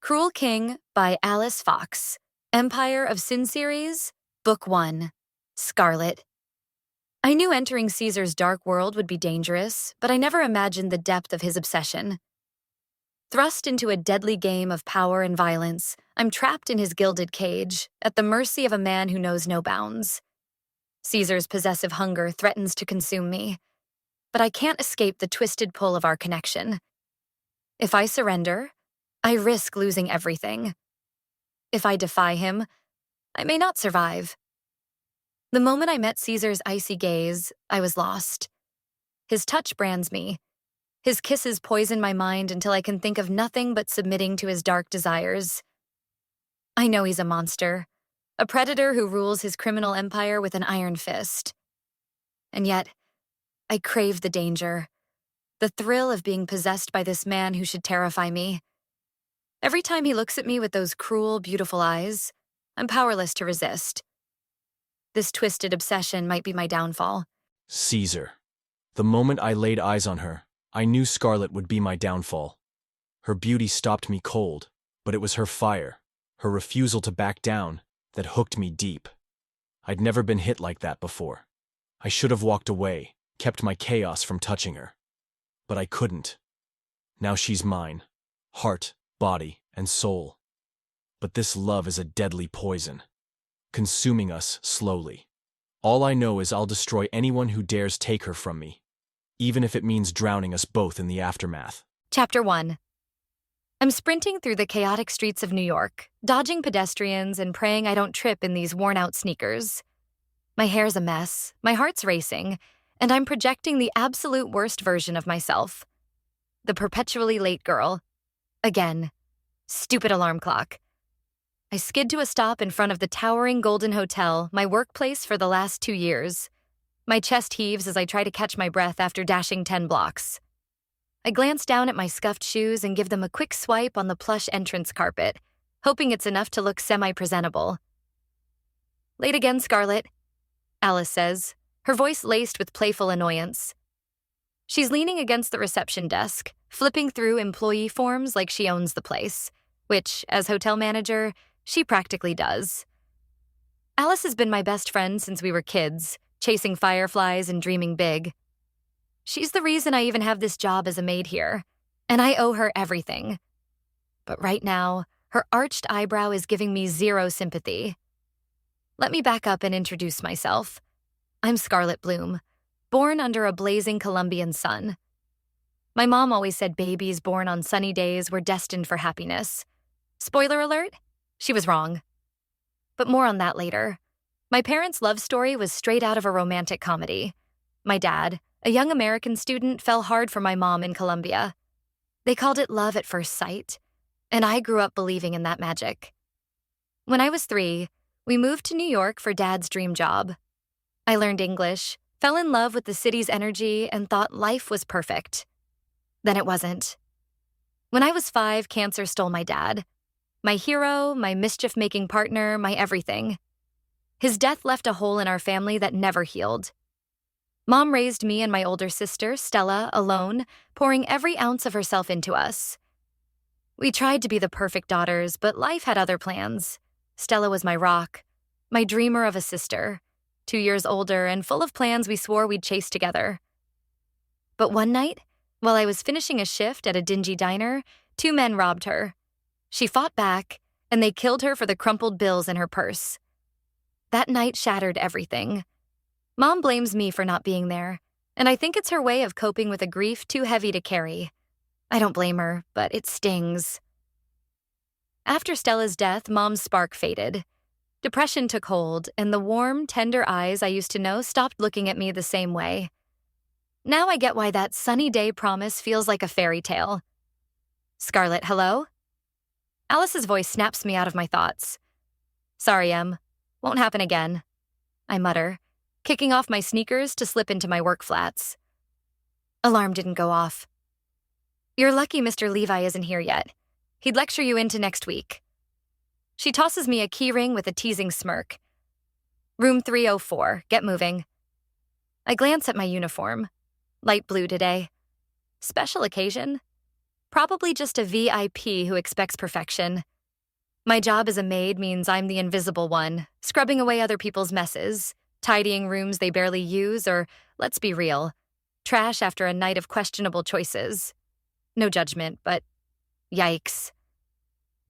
Cruel King by Alice Fox. Empire of Sin series, Book 1. Scarlett. I knew entering Caesar's dark world would be dangerous, but I never imagined the depth of his obsession. Thrust into a deadly game of power and violence, I'm trapped in his gilded cage, at the mercy of a man who knows no bounds. Caesar's possessive hunger threatens to consume me, but I can't escape the twisted pull of our connection. If I surrender, I risk losing everything. If I defy him, I may not survive. The moment I met Caesar's icy gaze, I was lost. His touch brands me. His kisses poison my mind until I can think of nothing but submitting to his dark desires. I know he's a monster, a predator who rules his criminal empire with an iron fist. And yet, I crave the danger, the thrill of being possessed by this man who should terrify me. Every time he looks at me with those cruel, beautiful eyes, I'm powerless to resist. This twisted obsession might be my downfall. Caesar. The moment I laid eyes on her, I knew Scarlett would be my downfall. Her beauty stopped me cold, but it was her fire, her refusal to back down, that hooked me deep. I'd never been hit like that before. I should have walked away, kept my chaos from touching her. But I couldn't. Now she's mine. Heart, body, and soul. But this love is a deadly poison, consuming us slowly. All I know is I'll destroy anyone who dares take her from me, even if it means drowning us both in the aftermath. Chapter 1. I'm sprinting through the chaotic streets of New York, dodging pedestrians and praying I don't trip in these worn-out sneakers. My hair's a mess, my heart's racing, and I'm projecting the absolute worst version of myself. The perpetually late girl. Again. Stupid alarm clock. I skid to a stop in front of the towering Golden Hotel, my workplace for the last 2 years. My chest heaves as I try to catch my breath after dashing 10 blocks. I glance down at my scuffed shoes and give them a quick swipe on the plush entrance carpet, hoping it's enough to look semi-presentable. "Late again, Scarlett," Alice says, her voice laced with playful annoyance. She's leaning against the reception desk, flipping through employee forms like she owns the place, which, as hotel manager, she practically does. Alice has been my best friend since we were kids, chasing fireflies and dreaming big. She's the reason I even have this job as a maid here, and I owe her everything. But right now, her arched eyebrow is giving me zero sympathy. Let me back up and introduce myself. I'm Scarlett Bloom, born under a blazing Colombian sun. My mom always said babies born on sunny days were destined for happiness. Spoiler alert, she was wrong. But more on that later. My parents' love story was straight out of a romantic comedy. My dad, a young American student, fell hard for my mom in Colombia. They called it love at first sight, and I grew up believing in that magic. When I was 3, we moved to New York for Dad's dream job. I learned English, fell in love with the city's energy, and thought life was perfect. Then it wasn't. When I was 5, cancer stole my dad. My hero, my mischief-making partner, my everything. His death left a hole in our family that never healed. Mom raised me and my older sister, Stella, alone, pouring every ounce of herself into us. We tried to be the perfect daughters, but life had other plans. Stella was my rock, my dreamer of a sister, 2 years older and full of plans we swore we'd chase together. But one night, while I was finishing a shift at a dingy diner, 2 men robbed her. She fought back, and they killed her for the crumpled bills in her purse. That night shattered everything. Mom blames me for not being there, and I think it's her way of coping with a grief too heavy to carry. I don't blame her, but it stings. After Stella's death, Mom's spark faded. Depression took hold, and the warm, tender eyes I used to know stopped looking at me the same way. Now I get why that sunny day promise feels like a fairy tale. "Scarlett, hello?" Alice's voice snaps me out of my thoughts. "Sorry, Em. Won't happen again," I mutter, kicking off my sneakers to slip into my work flats. Alarm didn't go off. "You're lucky Mr. Levi isn't here yet. He'd lecture you into next week." She tosses me a keyring with a teasing smirk. "Room 304, get moving." I glance at my uniform. Light blue today. Special occasion? Probably just a VIP who expects perfection. My job as a maid means I'm the invisible one, scrubbing away other people's messes, tidying rooms they barely use, or, let's be real, trash after a night of questionable choices. No judgment, but yikes.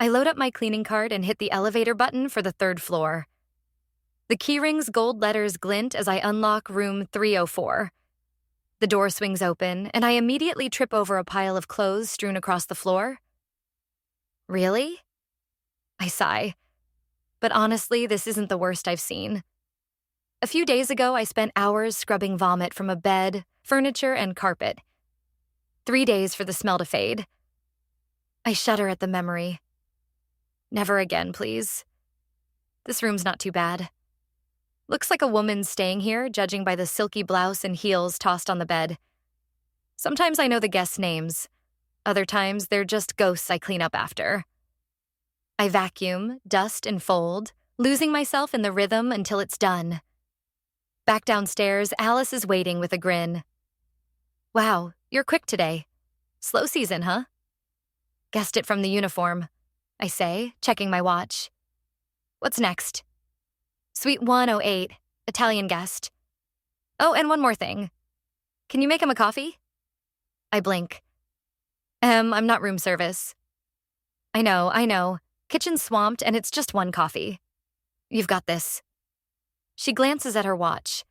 I load up my cleaning cart and hit the elevator button for the 3rd floor. The keyring's gold letters glint as I unlock room 304. The door swings open, and I immediately trip over a pile of clothes strewn across the floor. Really? I sigh. But honestly, this isn't the worst I've seen. A few days ago, I spent hours scrubbing vomit from a bed, furniture, and carpet. 3 days for the smell to fade. I shudder at the memory. Never again, please. This room's not too bad. Looks like a woman's staying here, judging by the silky blouse and heels tossed on the bed. Sometimes I know the guests' names. Other times, they're just ghosts I clean up after. I vacuum, dust, and fold, losing myself in the rhythm until it's done. Back downstairs, Alice is waiting with a grin. Wow, you're quick today. Slow season, huh? Guessed it from the uniform, I say, checking my watch. What's next? Suite 108, Italian guest. Oh, and one more thing. Can you make him a coffee? I blink. I'm not room service. I know. Kitchen's swamped and it's just one coffee. You've got this. She glances at her watch.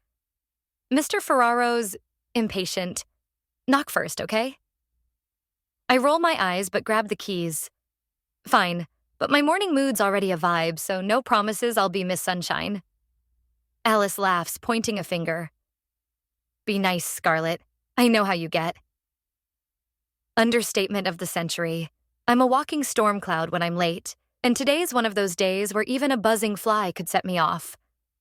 Mr. Ferraro's impatient. Knock first, okay? I roll my eyes but grab the keys. Fine, but my morning mood's already a vibe, so no promises I'll be Miss Sunshine. Alice laughs, pointing a finger. Be nice, Scarlett. I know how you get. Understatement of the century. I'm a walking storm cloud when I'm late, and today's one of those days where even a buzzing fly could set me off.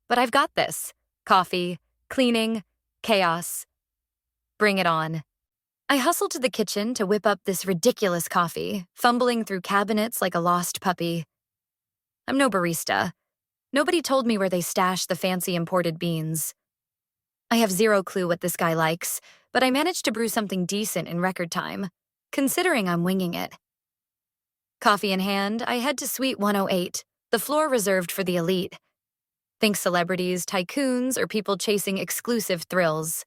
But I've got this. Coffee, cleaning, chaos. Bring it on. I hustle to the kitchen to whip up this ridiculous coffee, fumbling through cabinets like a lost puppy. I'm no barista. Nobody told me where they stash the fancy imported beans. I have zero clue what this guy likes, but I managed to brew something decent in record time, considering I'm winging it. Coffee in hand, I head to Suite 108, the floor reserved for the elite. Think celebrities, tycoons, or people chasing exclusive thrills.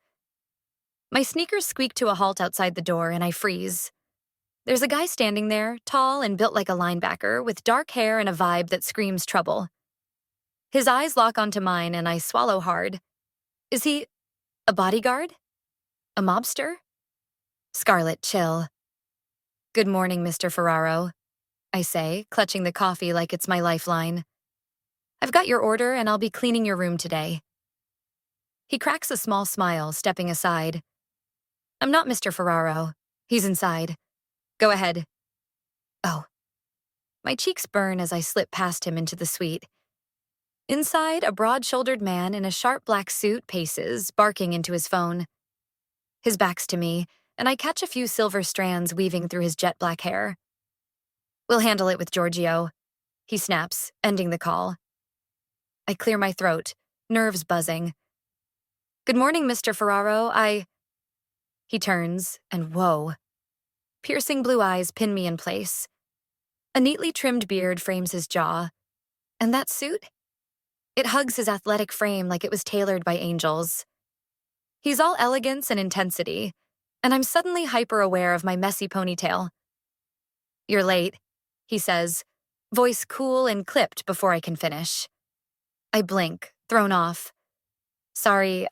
My sneakers squeak to a halt outside the door, and I freeze. There's a guy standing there, tall and built like a linebacker, with dark hair and a vibe that screams trouble. His eyes lock onto mine, and I swallow hard. Is he a bodyguard? A mobster? Scarlett, chill. Good morning, Mr. Ferraro, I say, clutching the coffee like it's my lifeline. I've got your order, and I'll be cleaning your room today. He cracks a small smile, stepping aside. I'm not Mr. Ferraro. He's inside. Go ahead. Oh. My cheeks burn as I slip past him into the suite. Inside, a broad-shouldered man in a sharp black suit paces, barking into his phone. His back's to me, and I catch a few silver strands weaving through his jet black hair. We'll handle it with Giorgio, he snaps, ending the call. I clear my throat, nerves buzzing. Good morning, Mr. Ferraro. He turns, and whoa. Piercing blue eyes pin me in place. A neatly trimmed beard frames his jaw. And that suit? It hugs his athletic frame like it was tailored by angels. He's all elegance and intensity, and I'm suddenly hyper-aware of my messy ponytail. You're late, he says, voice cool and clipped before I can finish. I blink, thrown off. Sorry,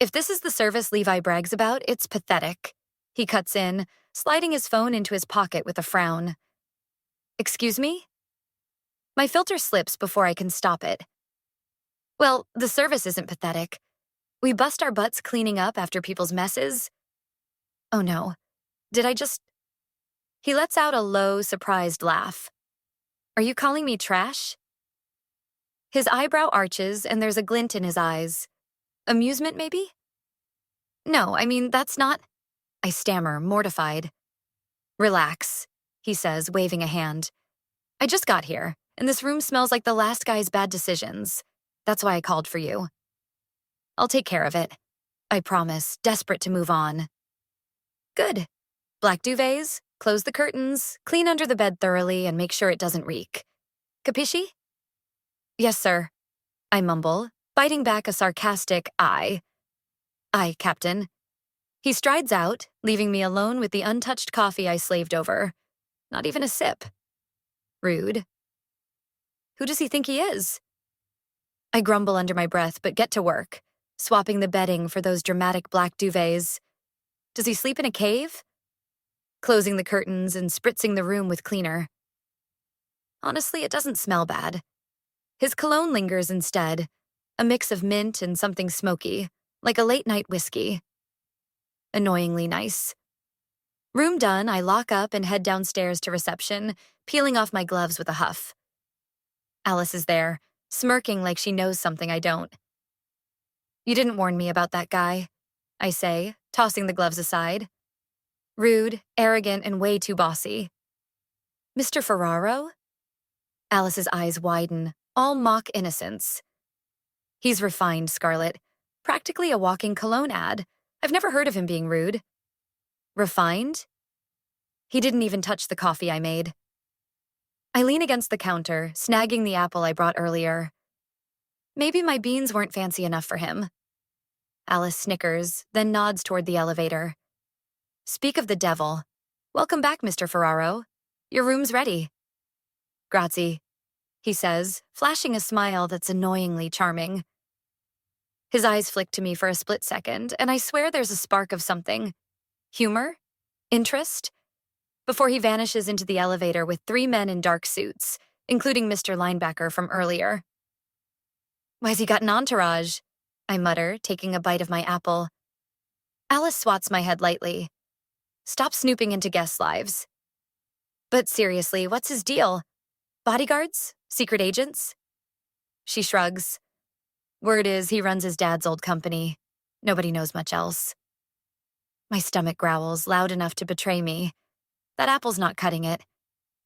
If this is the service Levi brags about, it's pathetic. He cuts in, sliding his phone into his pocket with a frown. Excuse me? My filter slips before I can stop it. Well, the service isn't pathetic. We bust our butts cleaning up after people's messes. Oh no. Did I just... He lets out a low, surprised laugh. Are you calling me trash? His eyebrow arches and there's a glint in his eyes. Amusement, maybe? No, that's not... I stammer, mortified. Relax, he says, waving a hand. I just got here, and this room smells like the last guy's bad decisions. That's why I called for you. I'll take care of it. I promise, desperate to move on. Good. Black duvets? Close the curtains, clean under the bed thoroughly, and make sure it doesn't reek. Capisci? Yes, sir, I mumble, biting back a sarcastic aye. Aye, Captain. He strides out, leaving me alone with the untouched coffee I slaved over. Not even a sip. Rude. Who does he think he is? I grumble under my breath, but get to work, swapping the bedding for those dramatic black duvets. Does he sleep in a cave? Closing the curtains and spritzing the room with cleaner. Honestly, it doesn't smell bad. His cologne lingers instead, a mix of mint and something smoky, like a late-night whiskey. Annoyingly nice. Room done, I lock up and head downstairs to reception, peeling off my gloves with a huff. Alice is there, smirking like she knows something I don't. You didn't warn me about that guy, I say, tossing the gloves aside. Rude, arrogant, and way too bossy. Mr. Ferraro? Alice's eyes widen, all mock innocence. He's refined, Scarlett. Practically a walking cologne ad. I've never heard of him being rude. Refined? He didn't even touch the coffee I made. I lean against the counter, snagging the apple I brought earlier. Maybe my beans weren't fancy enough for him. Alice snickers, then nods toward the elevator. Speak of the devil. Welcome back, Mr. Ferraro. Your room's ready. Grazie, he says, flashing a smile that's annoyingly charming. His eyes flick to me for a split second, and I swear there's a spark of something. Humor? Interest? Before he vanishes into the elevator with 3 men in dark suits, including Mr. Linebacker from earlier. Why's he got an entourage? I mutter, taking a bite of my apple. Alice swats my head lightly. Stop snooping into guests' lives. But seriously, what's his deal? Bodyguards? Secret agents? She shrugs. Word is he runs his dad's old company. Nobody knows much else. My stomach growls, loud enough to betray me. That apple's not cutting it.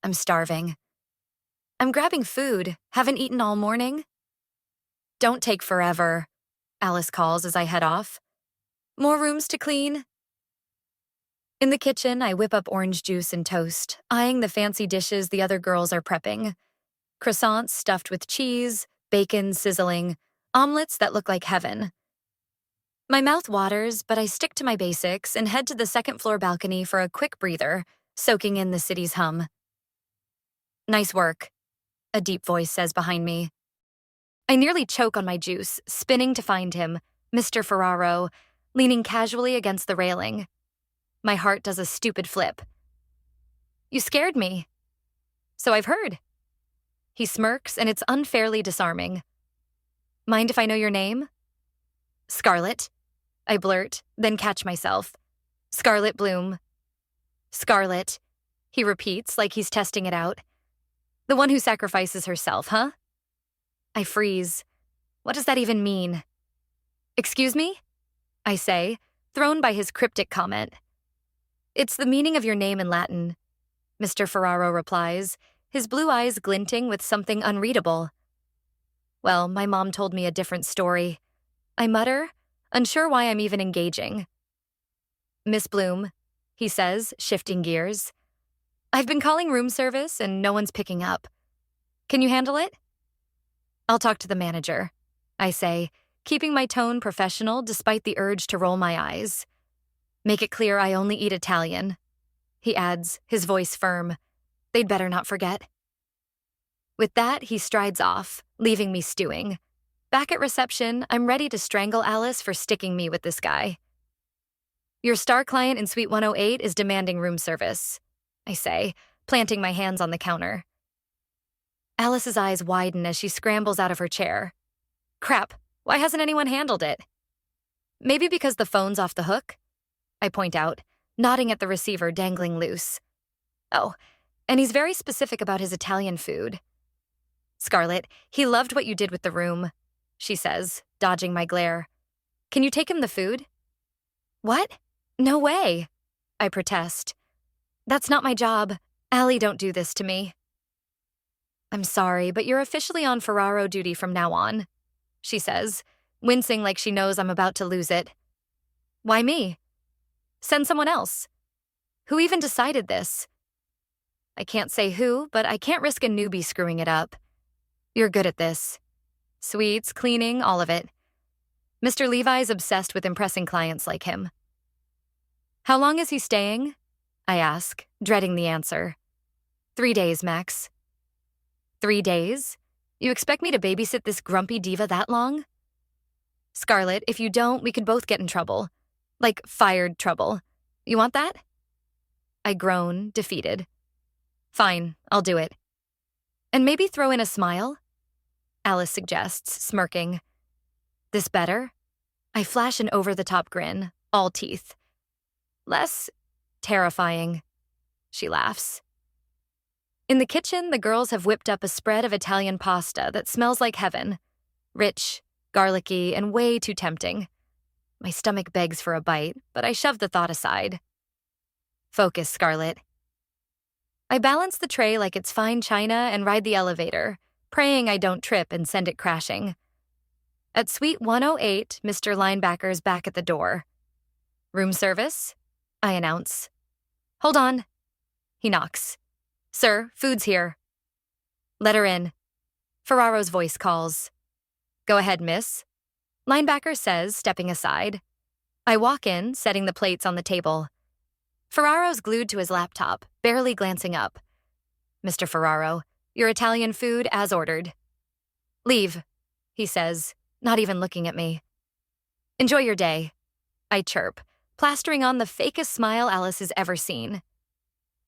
I'm starving. I'm grabbing food. Haven't eaten all morning. Don't take forever, Alice calls as I head off. More rooms to clean? In the kitchen, I whip up orange juice and toast, eyeing the fancy dishes the other girls are prepping. Croissants stuffed with cheese, bacon sizzling, omelets that look like heaven. My mouth waters, but I stick to my basics and head to the second-floor balcony for a quick breather, soaking in the city's hum. Nice work, a deep voice says behind me. I nearly choke on my juice, spinning to find him, Mr. Ferraro, leaning casually against the railing. My heart does a stupid flip. You scared me. So I've heard. He smirks, and it's unfairly disarming. Mind if I know your name? Scarlett, I blurt, then catch myself. Scarlett Bloom. Scarlett, he repeats like he's testing it out. The one who sacrifices herself, huh? I freeze. What does that even mean? Excuse me? I say, thrown by his cryptic comment. It's the meaning of your name in Latin, Mr. Ferraro replies, his blue eyes glinting with something unreadable. Well, my mom told me a different story. I mutter, unsure why I'm even engaging. Miss Bloom, he says, shifting gears. I've been calling room service and no one's picking up. Can you handle it? I'll talk to the manager, I say, keeping my tone professional despite the urge to roll my eyes. Make it clear I only eat Italian, he adds, his voice firm. They'd better not forget. With that, he strides off, leaving me stewing. Back at reception, I'm ready to strangle Alice for sticking me with this guy. Your star client in Suite 108 is demanding room service, I say, planting my hands on the counter. Alice's eyes widen as she scrambles out of her chair. Crap, why hasn't anyone handled it? Maybe because the phone's off the hook? I point out, nodding at the receiver dangling loose. Oh, and he's very specific about his Italian food. Scarlett, he loved what you did with the room, she says, dodging my glare. Can you take him the food? What? No way, I protest. That's not my job. Allie, don't do this to me. I'm sorry, but you're officially on Ferraro duty from now on, she says, wincing like she knows I'm about to lose it. Why me? Send someone else. Who even decided this? I can't say who, but I can't risk a newbie screwing it up. You're good at this. Sweets, cleaning, all of it. Mr. Levi's obsessed with impressing clients like him. How long is he staying? I ask, dreading the answer. 3 days, Max. 3 days? You expect me to babysit this grumpy diva that long? Scarlett, if you don't, we could both get in trouble. Like, fired trouble. You want that? I groan, defeated. Fine, I'll do it. And maybe throw in a smile? Alice suggests, smirking. This better? I flash an over-the-top grin, all teeth. Less terrifying, she laughs. In the kitchen, the girls have whipped up a spread of Italian pasta that smells like heaven. Rich, garlicky, and way too tempting. My stomach begs for a bite, but I shove the thought aside. Focus, Scarlett. I balance the tray like it's fine china and ride the elevator, praying I don't trip and send it crashing. At Suite 108, Mr. Linebacker's back at the door. Room service? I announce. Hold on. He knocks. Sir, food's here. Let her in. Ferraro's voice calls. Go ahead, miss. Linebacker says, stepping aside. I walk in, setting the plates on the table. Ferraro's glued to his laptop, barely glancing up. Mr. Ferraro, your Italian food as ordered. Leave, he says, not even looking at me. Enjoy your day, I chirp, plastering on the fakest smile Alice has ever seen.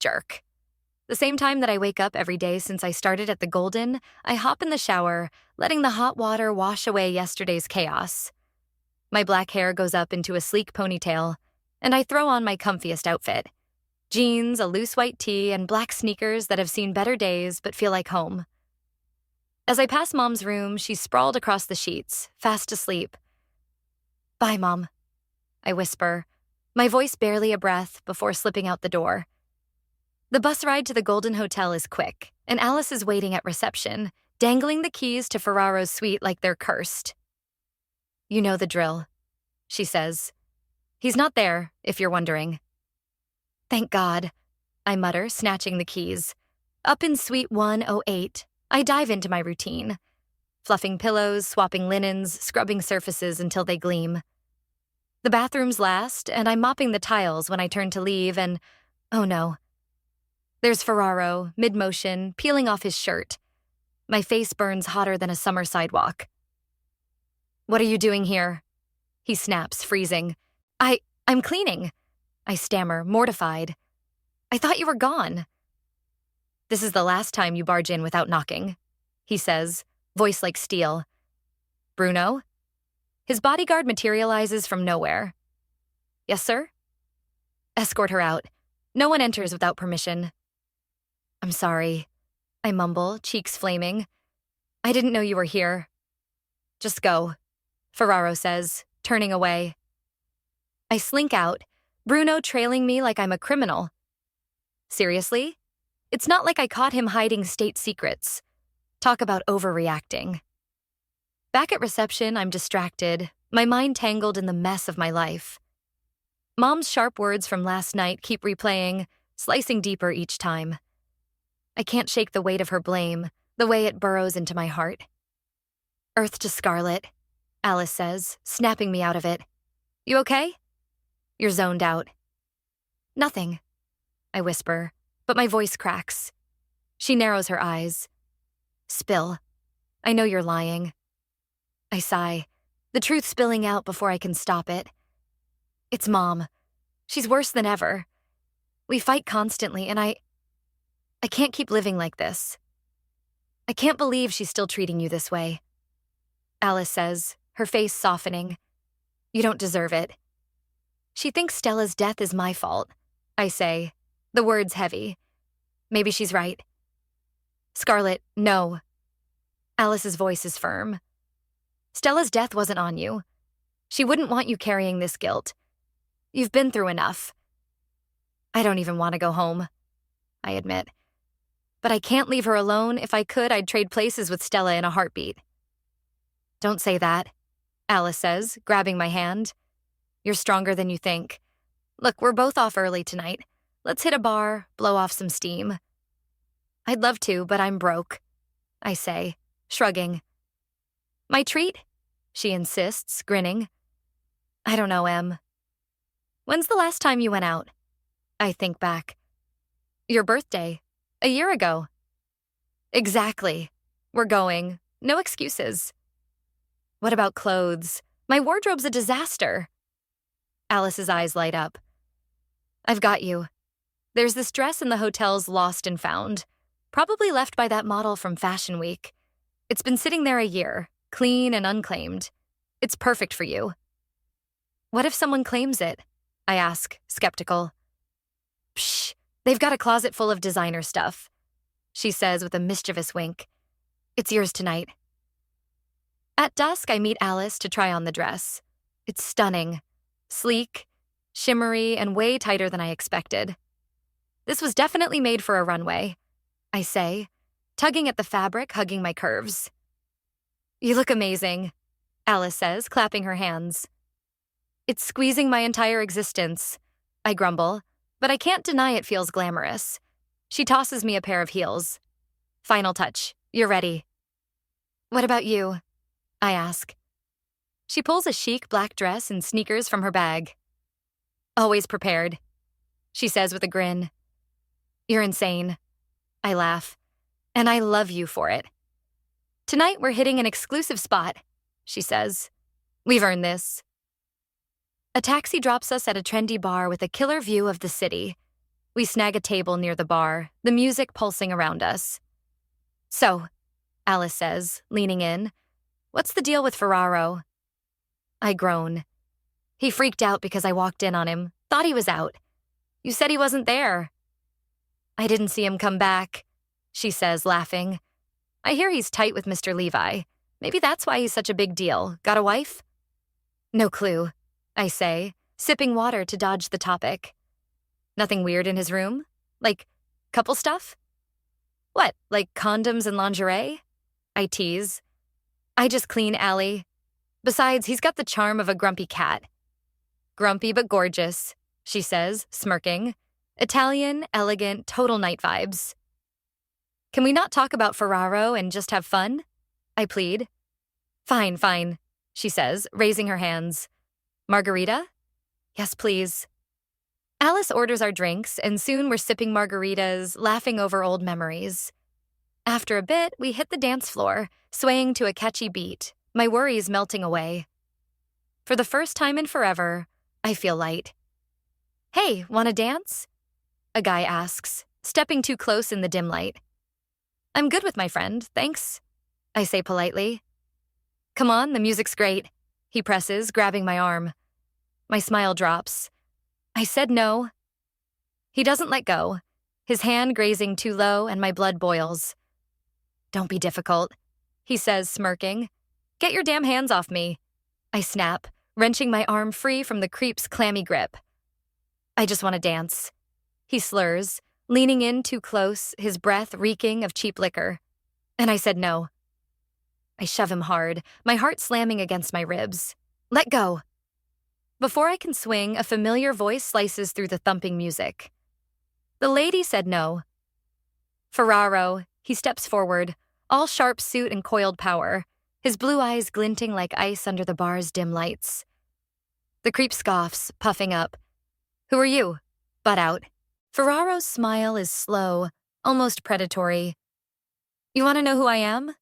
Jerk. The same time that I wake up every day since I started at the Golden, I hop in the shower, letting the hot water wash away yesterday's chaos. My black hair goes up into a sleek ponytail, and I throw on my comfiest outfit. Jeans, a loose white tee, and black sneakers that have seen better days but feel like home. As I pass Mom's room, she's sprawled across the sheets, fast asleep. Bye, Mom, I whisper, my voice barely a breath before slipping out the door. The bus ride to the Golden Hotel is quick, and Alice is waiting at reception, dangling the keys to Ferraro's suite like they're cursed. You know the drill, she says. He's not there, if you're wondering. Thank God, I mutter, snatching the keys. Up in Suite 108, I dive into my routine. Fluffing pillows, swapping linens, scrubbing surfaces until they gleam. The bathroom's last, and I'm mopping the tiles when I turn to leave and, oh no. There's Ferraro, mid-motion, peeling off his shirt. My face burns hotter than a summer sidewalk. What are you doing here? He snaps, freezing. I'm cleaning. I stammer, mortified. I thought you were gone. This is the last time you barge in without knocking, he says, voice like steel. Bruno? His bodyguard materializes from nowhere. Yes, sir? Escort her out. No one enters without permission. I'm sorry, I mumble, cheeks flaming. I didn't know you were here. Just go, Ferraro says, turning away. I slink out, Bruno trailing me like I'm a criminal. Seriously? It's not like I caught him hiding state secrets. Talk about overreacting. Back at reception, I'm distracted, my mind tangled in the mess of my life. Mom's sharp words from last night keep replaying, slicing deeper each time. I can't shake the weight of her blame, the way it burrows into my heart. Earth to Scarlett, Alice says, snapping me out of it. You okay? You're zoned out. Nothing, I whisper, but my voice cracks. She narrows her eyes. Spill. I know you're lying. I sigh, the truth spilling out before I can stop it. It's Mom. She's worse than ever. We fight constantly, and I can't keep living like this. I can't believe she's still treating you this way. Alice says, her face softening. You don't deserve it. She thinks Stella's death is my fault, I say, the words heavy. Maybe she's right. Scarlett, no. Alice's voice is firm. Stella's death wasn't on you. She wouldn't want you carrying this guilt. You've been through enough. I don't even want to go home, I admit. But I can't leave her alone. If I could, I'd trade places with Stella in a heartbeat. Don't say that, Alice says, grabbing my hand. You're stronger than you think. Look, we're both off early tonight. Let's hit a bar, blow off some steam. I'd love to, but I'm broke, I say, shrugging. My treat? She insists, grinning. I don't know, Em. When's the last time you went out? I think back. Your birthday. A year ago. Exactly. We're going. No excuses. What about clothes? My wardrobe's a disaster. Alice's eyes light up. I've got you. There's this dress in the hotel's lost and found. Probably left by that model from Fashion Week. It's been sitting there a year, clean and unclaimed. It's perfect for you. What if someone claims it? I ask, skeptical. Psh, they've got a closet full of designer stuff, she says with a mischievous wink. It's yours tonight. At dusk, I meet Alice to try on the dress. It's stunning, sleek, shimmery, and way tighter than I expected. This was definitely made for a runway, I say, tugging at the fabric, hugging my curves. You look amazing, Alice says, clapping her hands. It's squeezing my entire existence, I grumble, but I can't deny it feels glamorous. She tosses me a pair of heels. Final touch, you're ready. What about you? I ask. She pulls a chic black dress and sneakers from her bag. Always prepared, she says with a grin. You're insane, I laugh, and I love you for it. Tonight we're hitting an exclusive spot, she says. We've earned this. A taxi drops us at a trendy bar with a killer view of the city. We snag a table near the bar, the music pulsing around us. So, Alice says, leaning in, what's the deal with Ferraro? I groan. He freaked out because I walked in on him, thought he was out. You said he wasn't there. I didn't see him come back, she says, laughing. I hear he's tight with Mr. Levi. Maybe that's why he's such a big deal. Got a wife? No clue, I say, sipping water to dodge the topic. Nothing weird in his room? Like, couple stuff? What, like condoms and lingerie? I tease. I just clean, Allie. Besides, he's got the charm of a grumpy cat. Grumpy but gorgeous, she says, smirking. Italian, elegant, total night vibes. Can we not talk about Ferraro and just have fun? I plead. Fine, she says, raising her hands. Margarita? Yes, please. Alice orders our drinks, and soon we're sipping margaritas, laughing over old memories. After a bit, we hit the dance floor, swaying to a catchy beat, my worries melting away. For the first time in forever, I feel light. Hey, wanna dance? A guy asks, stepping too close in the dim light. I'm good with my friend, thanks, I say politely. Come on, the music's great, he presses, grabbing my arm. My smile drops. I said no. He doesn't let go, his hand grazing too low and my blood boils. Don't be difficult, he says, smirking. Get your damn hands off me, I snap, wrenching my arm free from the creep's clammy grip. I just want to dance, he slurs, leaning in too close, his breath reeking of cheap liquor. And I said no. I shove him hard, my heart slamming against my ribs. Let go. Before I can swing, a familiar voice slices through the thumping music. The lady said no. Ferraro, he steps forward, all sharp suit and coiled power, his blue eyes glinting like ice under the bar's dim lights. The creep scoffs, puffing up. Who are you? Butt out. Ferraro's smile is slow, almost predatory. You want to know who I am?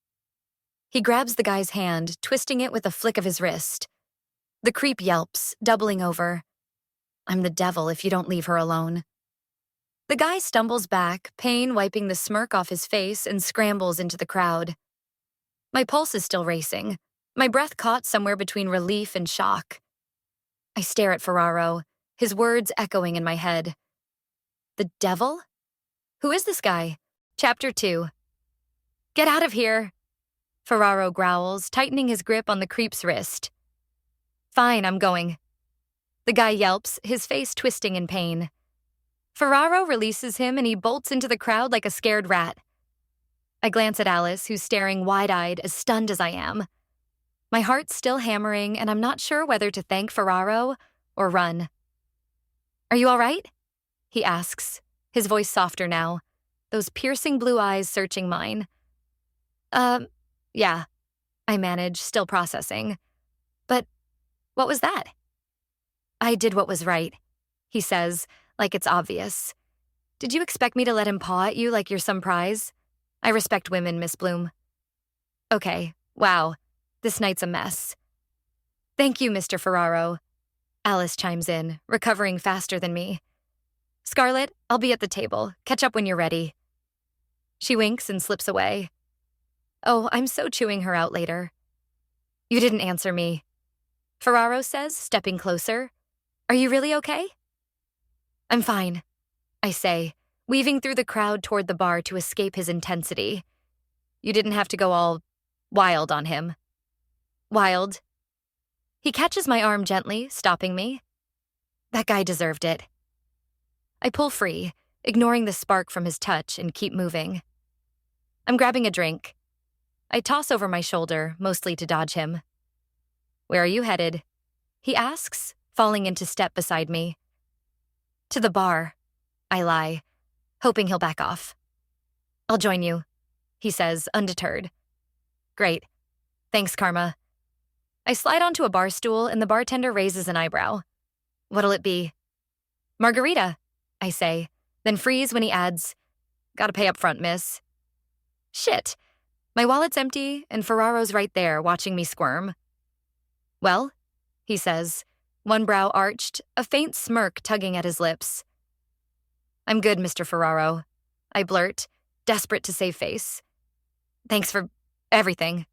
He grabs the guy's hand, twisting it with a flick of his wrist. The creep yelps, doubling over. I'm the devil if you don't leave her alone. The guy stumbles back, pain wiping the smirk off his face, and scrambles into the crowd. My pulse is still racing, my breath caught somewhere between relief and shock. I stare at Ferraro, his words echoing in my head. The devil? Who is this guy? Chapter 2. Get out of here, Ferraro growls, tightening his grip on the creep's wrist. Fine, I'm going. The guy yelps, his face twisting in pain. Ferraro releases him and he bolts into the crowd like a scared rat. I glance at Alice, who's staring wide-eyed, as stunned as I am. My heart's still hammering, and I'm not sure whether to thank Ferraro or run. Are you all right? he asks, his voice softer now, those piercing blue eyes searching mine. Yeah, I manage, still processing. But what was that? I did what was right, he says, like it's obvious. Did you expect me to let him paw at you like you're some prize? I respect women, Miss Bloom. Okay, wow, this night's a mess. Thank you, Mr. Ferraro. Alice chimes in, recovering faster than me. Scarlett, I'll be at the table. Catch up when you're ready. She winks and slips away. Oh, I'm so chewing her out later. You didn't answer me. Ferraro says, stepping closer. Are you really okay? I'm fine, I say, weaving through the crowd toward the bar to escape his intensity. You didn't have to go all wild on him. Wild? He catches my arm gently, stopping me. That guy deserved it. I pull free, ignoring the spark from his touch, and keep moving. I'm grabbing a drink. I toss over my shoulder, mostly to dodge him. Where are you headed? He asks, falling into step beside me. To the bar, I lie, hoping he'll back off. I'll join you, he says, undeterred. Great. Thanks, Karma. I slide onto a bar stool and the bartender raises an eyebrow. What'll it be? Margarita, I say, then freeze when he adds, Gotta pay up front, miss. Shit. My wallet's empty and Ferraro's right there watching me squirm. Well, he says, one brow arched, a faint smirk tugging at his lips. I'm good, Mr. Ferraro, I blurt, desperate to save face. Thanks for everything.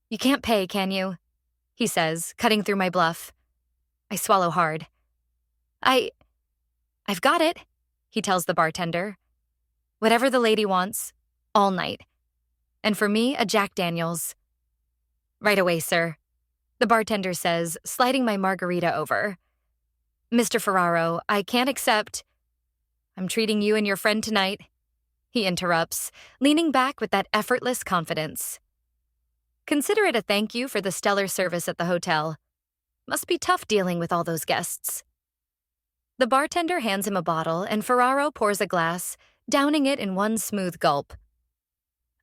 You can't pay, can you? He says, cutting through my bluff. I swallow hard. I've got it, he tells the bartender. Whatever the lady wants, all night. And for me, a Jack Daniels. Right away, sir, the bartender says, sliding my margarita over. Mr. Ferraro, I can't accept. I'm treating you and your friend tonight, he interrupts, leaning back with that effortless confidence. Consider it a thank you for the stellar service at the hotel. Must be tough dealing with all those guests. The bartender hands him a bottle and Ferraro pours a glass, downing it in one smooth gulp.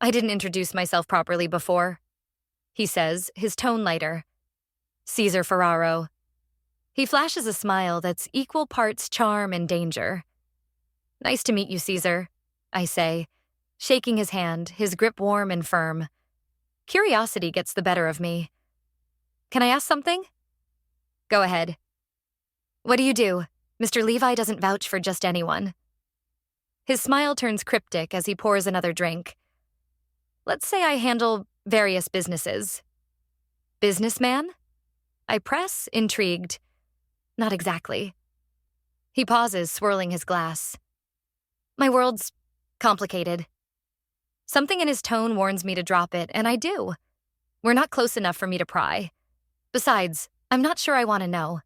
I didn't introduce myself properly before, he says, his tone lighter. Caesar Ferraro. He flashes a smile that's equal parts charm and danger. Nice to meet you, Caesar, I say, shaking his hand, his grip warm and firm. Curiosity gets the better of me. Can I ask something? Go ahead. What do you do? Mr. Levi doesn't vouch for just anyone. His smile turns cryptic as he pours another drink. Let's say I handle various businesses. Businessman? I press, intrigued. Not exactly. He pauses, swirling his glass. My world's complicated. Something in his tone warns me to drop it, and I do. We're not close enough for me to pry. Besides, I'm not sure I want to know.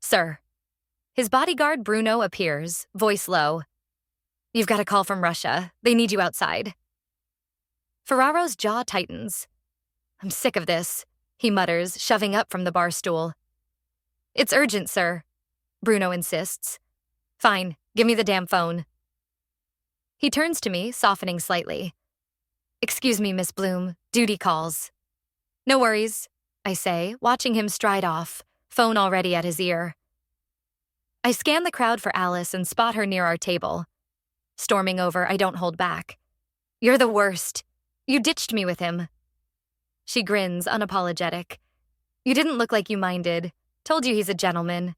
Sir. His bodyguard Bruno appears, voice low. You've got a call from Russia. They need you outside. Ferraro's jaw tightens. I'm sick of this, he mutters, shoving up from the bar stool. It's urgent, sir, Bruno insists. Fine, give me the damn phone. He turns to me, softening slightly. Excuse me, Miss Bloom, duty calls. No worries, I say, watching him stride off, phone already at his ear. I scan the crowd for Alice and spot her near our table. Storming over, I don't hold back. You're the worst. You ditched me with him. She grins, unapologetic. You didn't look like you minded. Told you he's a gentleman.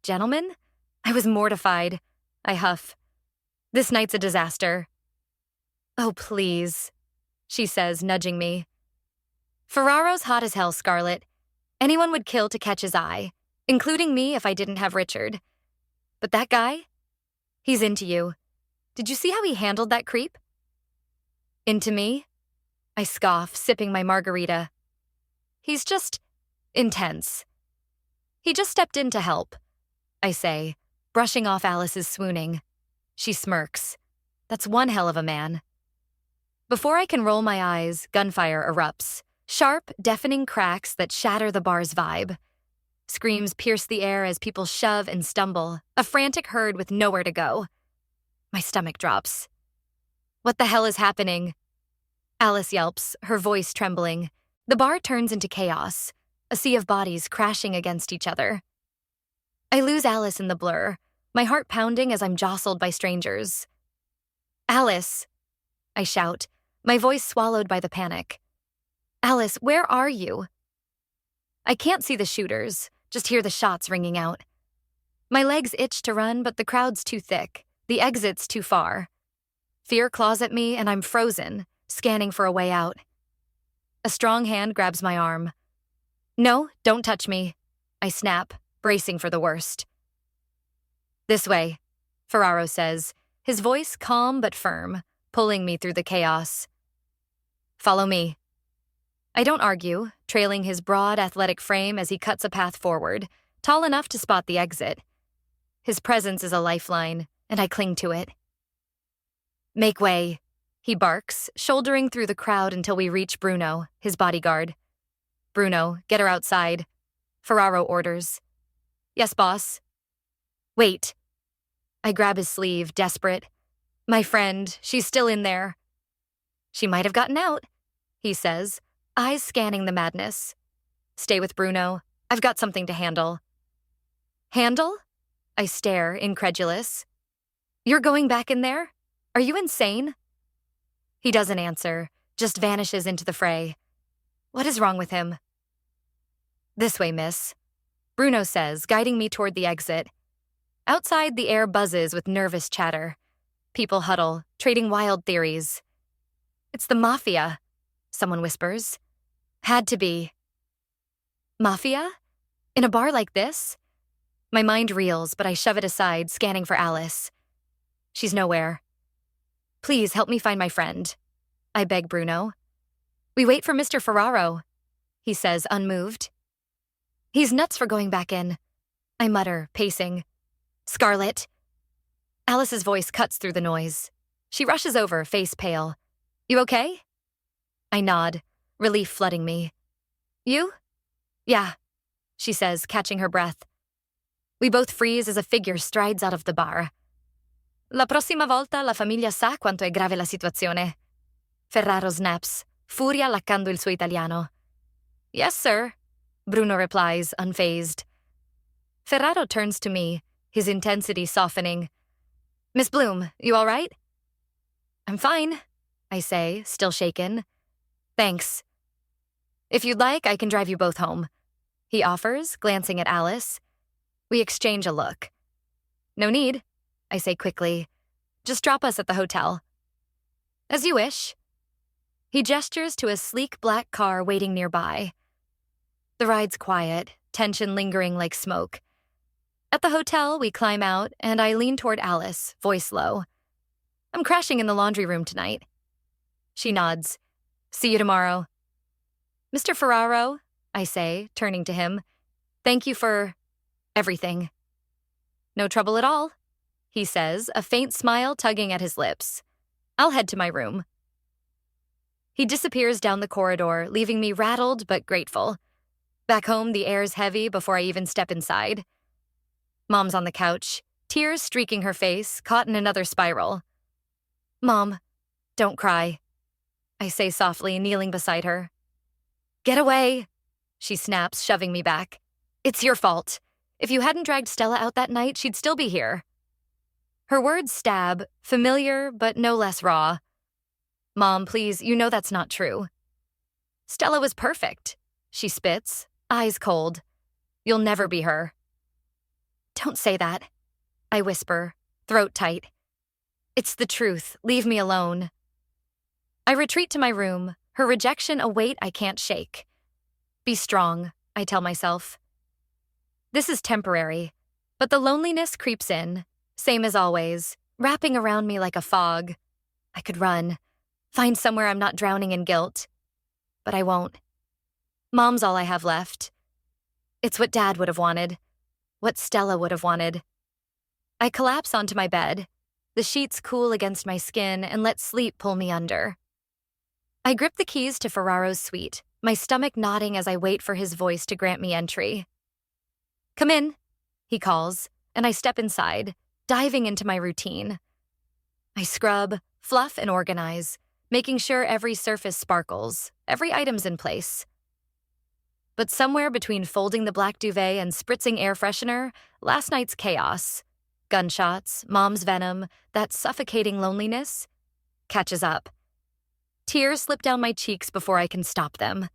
Gentleman? I was mortified. I huff. This night's a disaster. Oh, please, she says, nudging me. Ferraro's hot as hell, Scarlett. Anyone would kill to catch his eye, including me if I didn't have Richard. But that guy? He's into you. Did you see how he handled that creep? Into me? I scoff, sipping my margarita. He's just intense. He just stepped in to help, I say, brushing off Alice's swooning. She smirks. That's one hell of a man. Before I can roll my eyes, gunfire erupts. Sharp, deafening cracks that shatter the bar's vibe. Screams pierce the air as people shove and stumble, a frantic herd with nowhere to go. My stomach drops. What the hell is happening? Alice yelps, her voice trembling. The bar turns into chaos, a sea of bodies crashing against each other. I lose Alice in the blur, my heart pounding as I'm jostled by strangers. Alice! I shout, my voice swallowed by the panic. Alice, where are you? I can't see the shooters, just hear the shots ringing out. My legs itch to run, but the crowd's too thick, the exit's too far. Fear claws at me, and I'm frozen, scanning for a way out. A strong hand grabs my arm. No, don't touch me. I snap, bracing for the worst. This way, Ferraro says, his voice calm but firm, pulling me through the chaos. Follow me. I don't argue, trailing his broad, athletic frame as he cuts a path forward, tall enough to spot the exit. His presence is a lifeline, and I cling to it. Make way, he barks, shouldering through the crowd until we reach Bruno, his bodyguard. Bruno, get her outside. Ferraro orders. Yes, boss. Wait. I grab his sleeve, desperate. My friend, she's still in there. She might have gotten out, he says, eyes scanning the madness. Stay with Bruno. I've got something to handle. Handle? I stare, incredulous. You're going back in there? Are you insane? He doesn't answer, just vanishes into the fray. What is wrong with him? This way, miss. Bruno says, guiding me toward the exit. Outside, the air buzzes with nervous chatter. People huddle, trading wild theories. It's the Mafia, someone whispers. Had to be. Mafia? In a bar like this? My mind reels, but I shove it aside, scanning for Alice. She's nowhere. Please help me find my friend, I beg Bruno. We wait for Mr. Ferraro, he says, unmoved. He's nuts for going back in, I mutter, pacing. Scarlett. Alice's voice cuts through the noise. She rushes over, face pale. You okay? I nod, relief flooding me. You? Yeah, she says, catching her breath. We both freeze as a figure strides out of the bar. La prossima volta la famiglia sa quanto è grave la situazione. Ferraro snaps, furia laccando il suo italiano. Yes, sir, Bruno replies, unfazed. Ferraro turns to me, his intensity softening. Miss Bloom, you all right? I'm fine, I say, still shaken. Thanks. If you'd like, I can drive you both home, he offers, glancing at Alice. We exchange a look. No need, I say quickly. Just drop us at the hotel. As you wish. He gestures to a sleek black car waiting nearby. The ride's quiet, tension lingering like smoke. At the hotel, we climb out, and I lean toward Alice, voice low. I'm crashing in the laundry room tonight. She nods. See you tomorrow. Mr. Ferraro, I say, turning to him. Thank you for everything. No trouble at all, he says, a faint smile tugging at his lips. I'll head to my room. He disappears down the corridor, leaving me rattled but grateful. Back home, the air's heavy before I even step inside. Mom's on the couch, tears streaking her face, caught in another spiral. Mom, don't cry, I say softly, kneeling beside her. Get away, she snaps, shoving me back. It's your fault. If you hadn't dragged Stella out that night, she'd still be here. Her words stab, familiar but no less raw. Mom, please, you know that's not true. Stella was perfect, she spits, eyes cold. You'll never be her. Don't say that, I whisper, throat tight. It's the truth. Leave me alone. I retreat to my room, her rejection a weight I can't shake. Be strong, I tell myself. This is temporary, but the loneliness creeps in, same as always, wrapping around me like a fog. I could run, find somewhere I'm not drowning in guilt. But I won't. Mom's all I have left. It's what Dad would have wanted, what Stella would have wanted. I collapse onto my bed, the sheets cool against my skin and let sleep pull me under. I grip the keys to Ferraro's suite, my stomach nodding as I wait for his voice to grant me entry. Come in, he calls, and I step inside, diving into my routine. I scrub, fluff, and organize, making sure every surface sparkles, every item's in place. But somewhere between folding the black duvet and spritzing air freshener, last night's chaos, gunshots, mom's venom, that suffocating loneliness, catches up. Tears slip down my cheeks before I can stop them.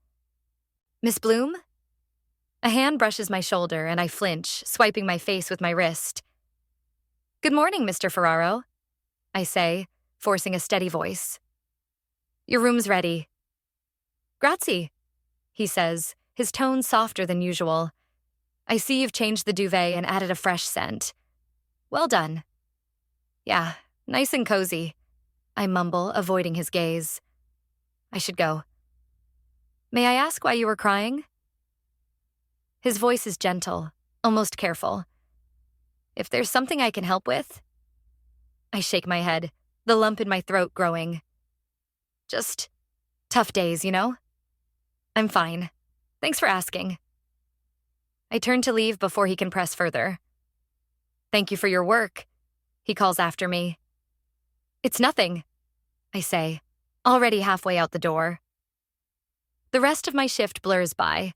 Miss Bloom? A hand brushes my shoulder and I flinch, swiping my face with my wrist. Good morning, Mr. Ferraro, I say, forcing a steady voice. Your room's ready. Grazie, he says, his tone softer than usual. I see you've changed the duvet and added a fresh scent. Well done. Yeah, nice and cozy, I mumble, avoiding his gaze. I should go. May I ask why you were crying? His voice is gentle, almost careful. If there's something I can help with? I shake my head, the lump in my throat growing. Just tough days, you know? I'm fine. Thanks for asking. I turn to leave before he can press further. Thank you for your work, he calls after me. It's nothing, I say, already halfway out the door. The rest of my shift blurs by,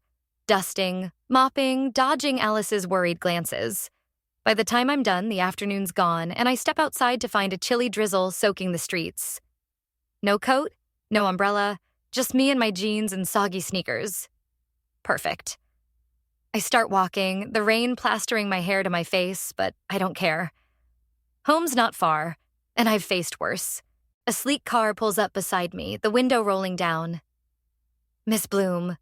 dusting, mopping, dodging Alice's worried glances. By the time I'm done, the afternoon's gone, and I step outside to find a chilly drizzle soaking the streets. No coat, no umbrella, just me and my jeans and soggy sneakers. Perfect. I start walking, the rain plastering my hair to my face, but I don't care. Home's not far, and I've faced worse. A sleek car pulls up beside me, the window rolling down. Miss Bloom,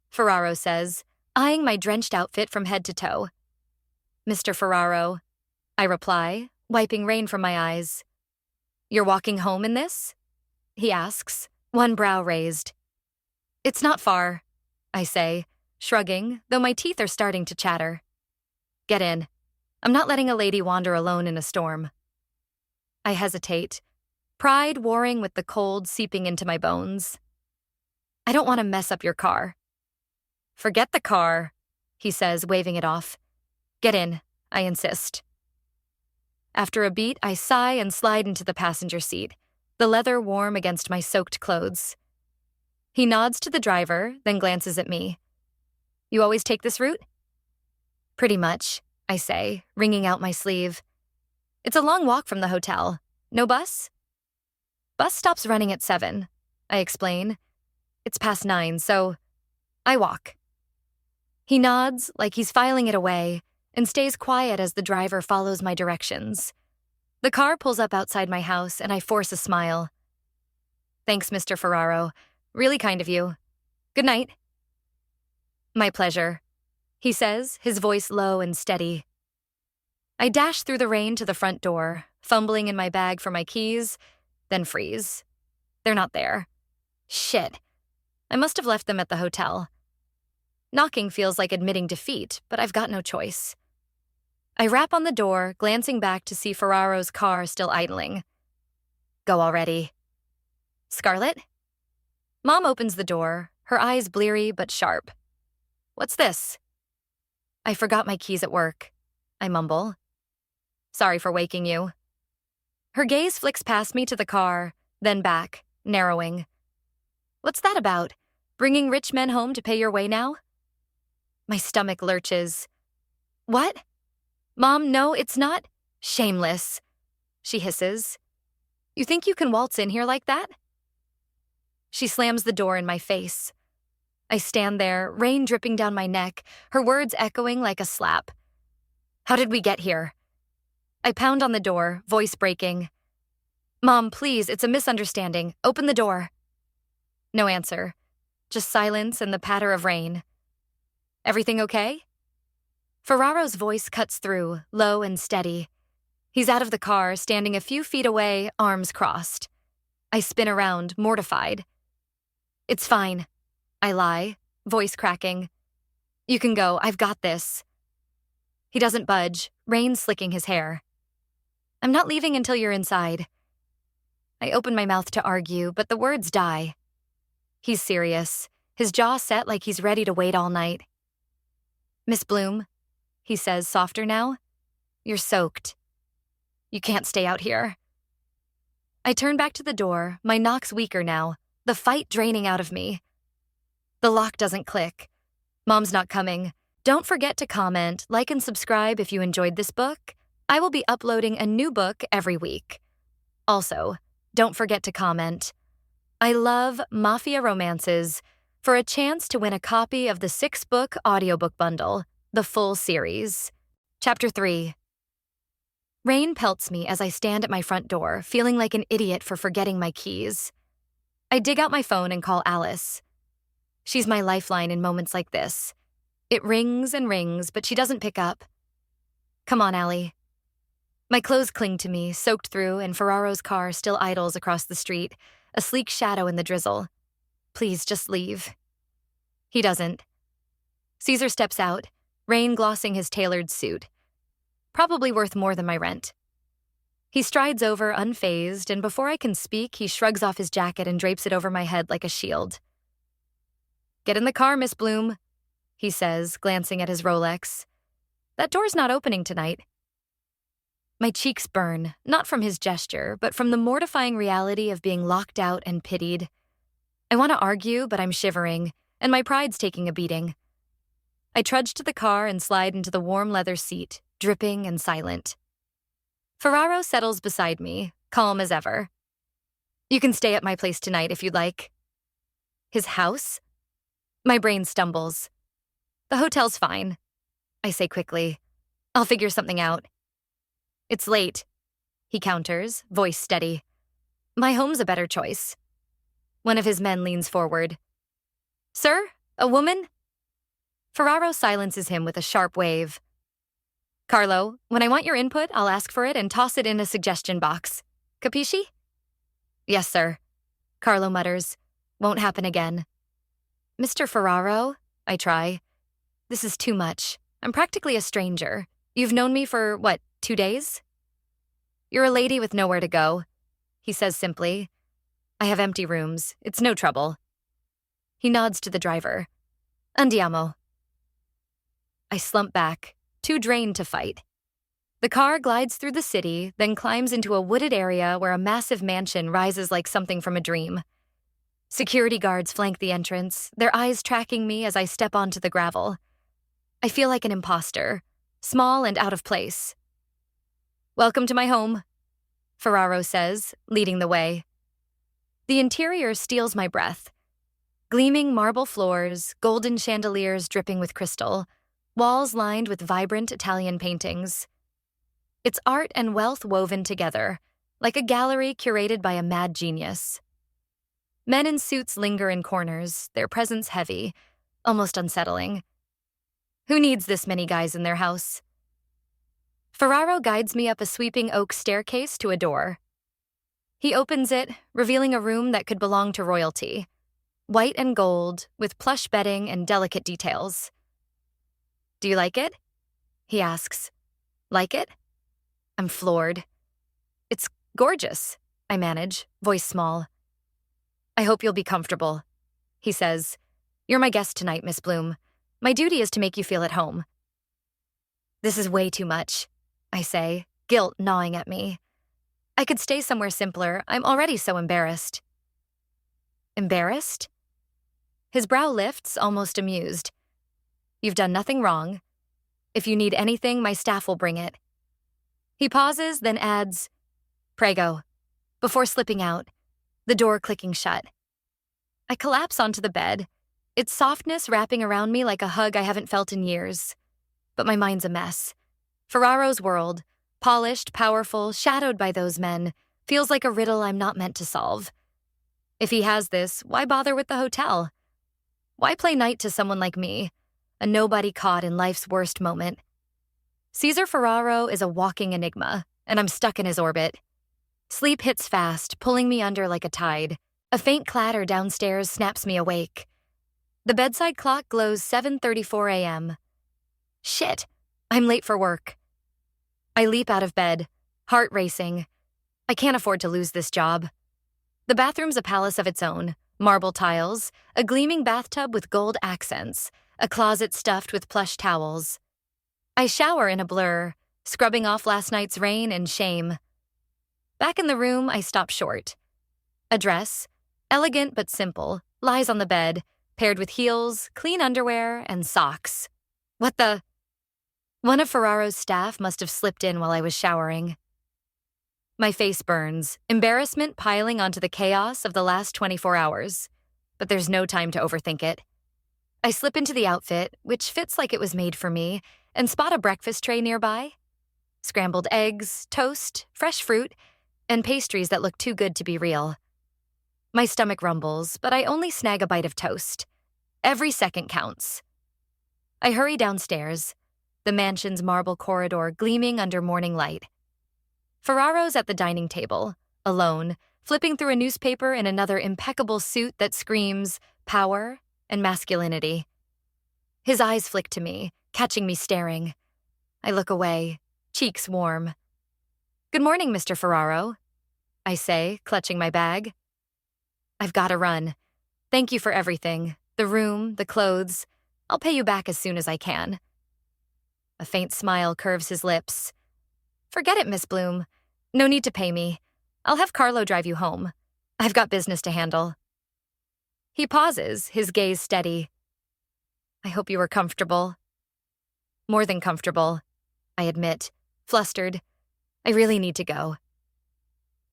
Ferraro says, eyeing my drenched outfit from head to toe. Mr. Ferraro, I reply, wiping rain from my eyes. You're walking home in this? He asks, one brow raised. It's not far, I say, shrugging, though my teeth are starting to chatter. Get in. I'm not letting a lady wander alone in a storm. I hesitate, pride warring with the cold seeping into my bones. I don't want to mess up your car. Forget the car, he says, waving it off. Get in, I insist. After a beat, I sigh and slide into the passenger seat, the leather warm against my soaked clothes. He nods to the driver, then glances at me. You always take this route? Pretty much, I say, wringing out my sleeve. It's a long walk from the hotel. No bus? Bus stops running at 7, I explain. It's past 9, so I walk. He nods like he's filing it away and stays quiet as the driver follows my directions. The car pulls up outside my house and I force a smile. Thanks, Mr. Ferraro. Really kind of you. Good night. My pleasure, he says, his voice low and steady. I dash through the rain to the front door, fumbling in my bag for my keys, then freeze. They're not there. Shit. I must have left them at the hotel. Knocking feels like admitting defeat, but I've got no choice. I rap on the door, glancing back to see Ferraro's car still idling. Go already. Scarlett? Mom opens the door, her eyes bleary but sharp. What's this? I forgot my keys at work, I mumble. Sorry for waking you. Her gaze flicks past me to the car, then back, narrowing. What's that about? Bringing rich men home to pay your way now? My stomach lurches. What? Mom, no, it's not. Shameless, she hisses. You think you can waltz in here like that? She slams the door in my face. I stand there, rain dripping down my neck, her words echoing like a slap. How did we get here? I pound on the door, voice breaking. Mom, please, it's a misunderstanding. Open the door. No answer. Just silence and the patter of rain. Everything okay? Ferraro's voice cuts through, low and steady. He's out of the car, standing a few feet away, arms crossed. I spin around, mortified. It's fine, I lie, voice cracking. You can go, I've got this. He doesn't budge, rain slicking his hair. I'm not leaving until you're inside. I open my mouth to argue, but the words die. He's serious, his jaw set like he's ready to wait all night. Miss Bloom, he says, softer now. You're soaked. You can't stay out here. I turn back to the door, my knock's weaker now, the fight draining out of me. The lock doesn't click. Mom's not coming. Don't forget to comment, like, and subscribe if you enjoyed this book. I will be uploading a new book every week. Also, don't forget to comment. I love Mafia romances for a chance to win a copy of the 6-book audiobook bundle, the full series. Chapter 3. Rain pelts me as I stand at my front door, feeling like an idiot for forgetting my keys. I dig out my phone and call Alice. She's my lifeline in moments like this. It rings and rings, but she doesn't pick up. Come on, Allie. My clothes cling to me, soaked through, and Ferraro's car still idles across the street, a sleek shadow in the drizzle. Please, just leave. He doesn't. Caesar steps out, Rain glossing his tailored suit. Probably worth more than my rent. He strides over, unfazed, and before I can speak, he shrugs off his jacket and drapes it over my head like a shield. Get in the car, Miss Bloom, he says, glancing at his Rolex. That door's not opening tonight. My cheeks burn, not from his gesture, but from the mortifying reality of being locked out and pitied. I want to argue, but I'm shivering, and my pride's taking a beating. I trudge to the car and slide into the warm leather seat, dripping and silent. Ferraro settles beside me, calm as ever. You can stay at my place tonight if you'd like. His house? My brain stumbles. The hotel's fine, I say quickly. I'll figure something out. It's late, he counters, voice steady. My home's a better choice. One of his men leans forward. Sir, a woman? Ferraro silences him with a sharp wave. Carlo, when I want your input, I'll ask for it and toss it in a suggestion box. Capisci? Yes, sir, Carlo mutters. Won't happen again. Mr. Ferraro, I try. This is too much. I'm practically a stranger. You've known me for, 2 days? You're a lady with nowhere to go, he says simply. I have empty rooms. It's no trouble. He nods to the driver. Andiamo. I slump back, too drained to fight. The car glides through the city, then climbs into a wooded area where a massive mansion rises like something from a dream. Security guards flank the entrance, their eyes tracking me as I step onto the gravel. I feel like an imposter, small and out of place. Welcome to my home, Ferraro says, leading the way. The interior steals my breath. Gleaming marble floors, golden chandeliers dripping with crystal, walls lined with vibrant Italian paintings. It's art and wealth woven together, like a gallery curated by a mad genius. Men in suits linger in corners, their presence heavy, almost unsettling. Who needs this many guys in their house? Ferraro guides me up a sweeping oak staircase to a door. He opens it, revealing a room that could belong to royalty. White and gold, with plush bedding and delicate details. Do you like it? He asks. Like it? I'm floored. It's gorgeous, I manage, voice small. I hope you'll be comfortable, he says. You're my guest tonight, Miss Bloom. My duty is to make you feel at home. This is way too much, I say, guilt gnawing at me. I could stay somewhere simpler. I'm already so embarrassed. Embarrassed? His brow lifts, almost amused. You've done nothing wrong. If you need anything, my staff will bring it. He pauses, then adds, Prego, before slipping out, the door clicking shut. I collapse onto the bed, its softness wrapping around me like a hug I haven't felt in years. But my mind's a mess. Ferraro's world, polished, powerful, shadowed by those men, feels like a riddle I'm not meant to solve. If he has this, why bother with the hotel? Why play night to someone like me, a nobody caught in life's worst moment? Caesar Ferraro is a walking enigma, and I'm stuck in his orbit. Sleep hits fast, pulling me under like a tide. A faint clatter downstairs snaps me awake. The bedside clock glows 7:34 a.m. Shit, I'm late for work. I leap out of bed, heart racing. I can't afford to lose this job. The bathroom's a palace of its own, marble tiles, a gleaming bathtub with gold accents, a closet stuffed with plush towels. I shower in a blur, scrubbing off last night's rain and shame. Back in the room, I stop short. A dress, elegant but simple, lies on the bed, paired with heels, clean underwear, and socks. What the? One of Ferraro's staff must have slipped in while I was showering. My face burns, embarrassment piling onto the chaos of the last 24 hours. But there's no time to overthink it. I slip into the outfit, which fits like it was made for me, and spot a breakfast tray nearby. Scrambled eggs, toast, fresh fruit, and pastries that look too good to be real. My stomach rumbles, but I only snag a bite of toast. Every second counts. I hurry downstairs, the mansion's marble corridor gleaming under morning light. Ferraro's at the dining table, alone, flipping through a newspaper in another impeccable suit that screams power and masculinity. His eyes flick to me, catching me staring. I look away, cheeks warm. "Good morning, Mr. Ferraro," I say, clutching my bag. "I've got to run. Thank you for everything, the room, the clothes. I'll pay you back as soon as I can." A faint smile curves his lips. "Forget it, Miss Bloom. No need to pay me. I'll have Carlo drive you home. I've got business to handle." He pauses, his gaze steady. "I hope you were comfortable." "More than comfortable," I admit, flustered. "I really need to go."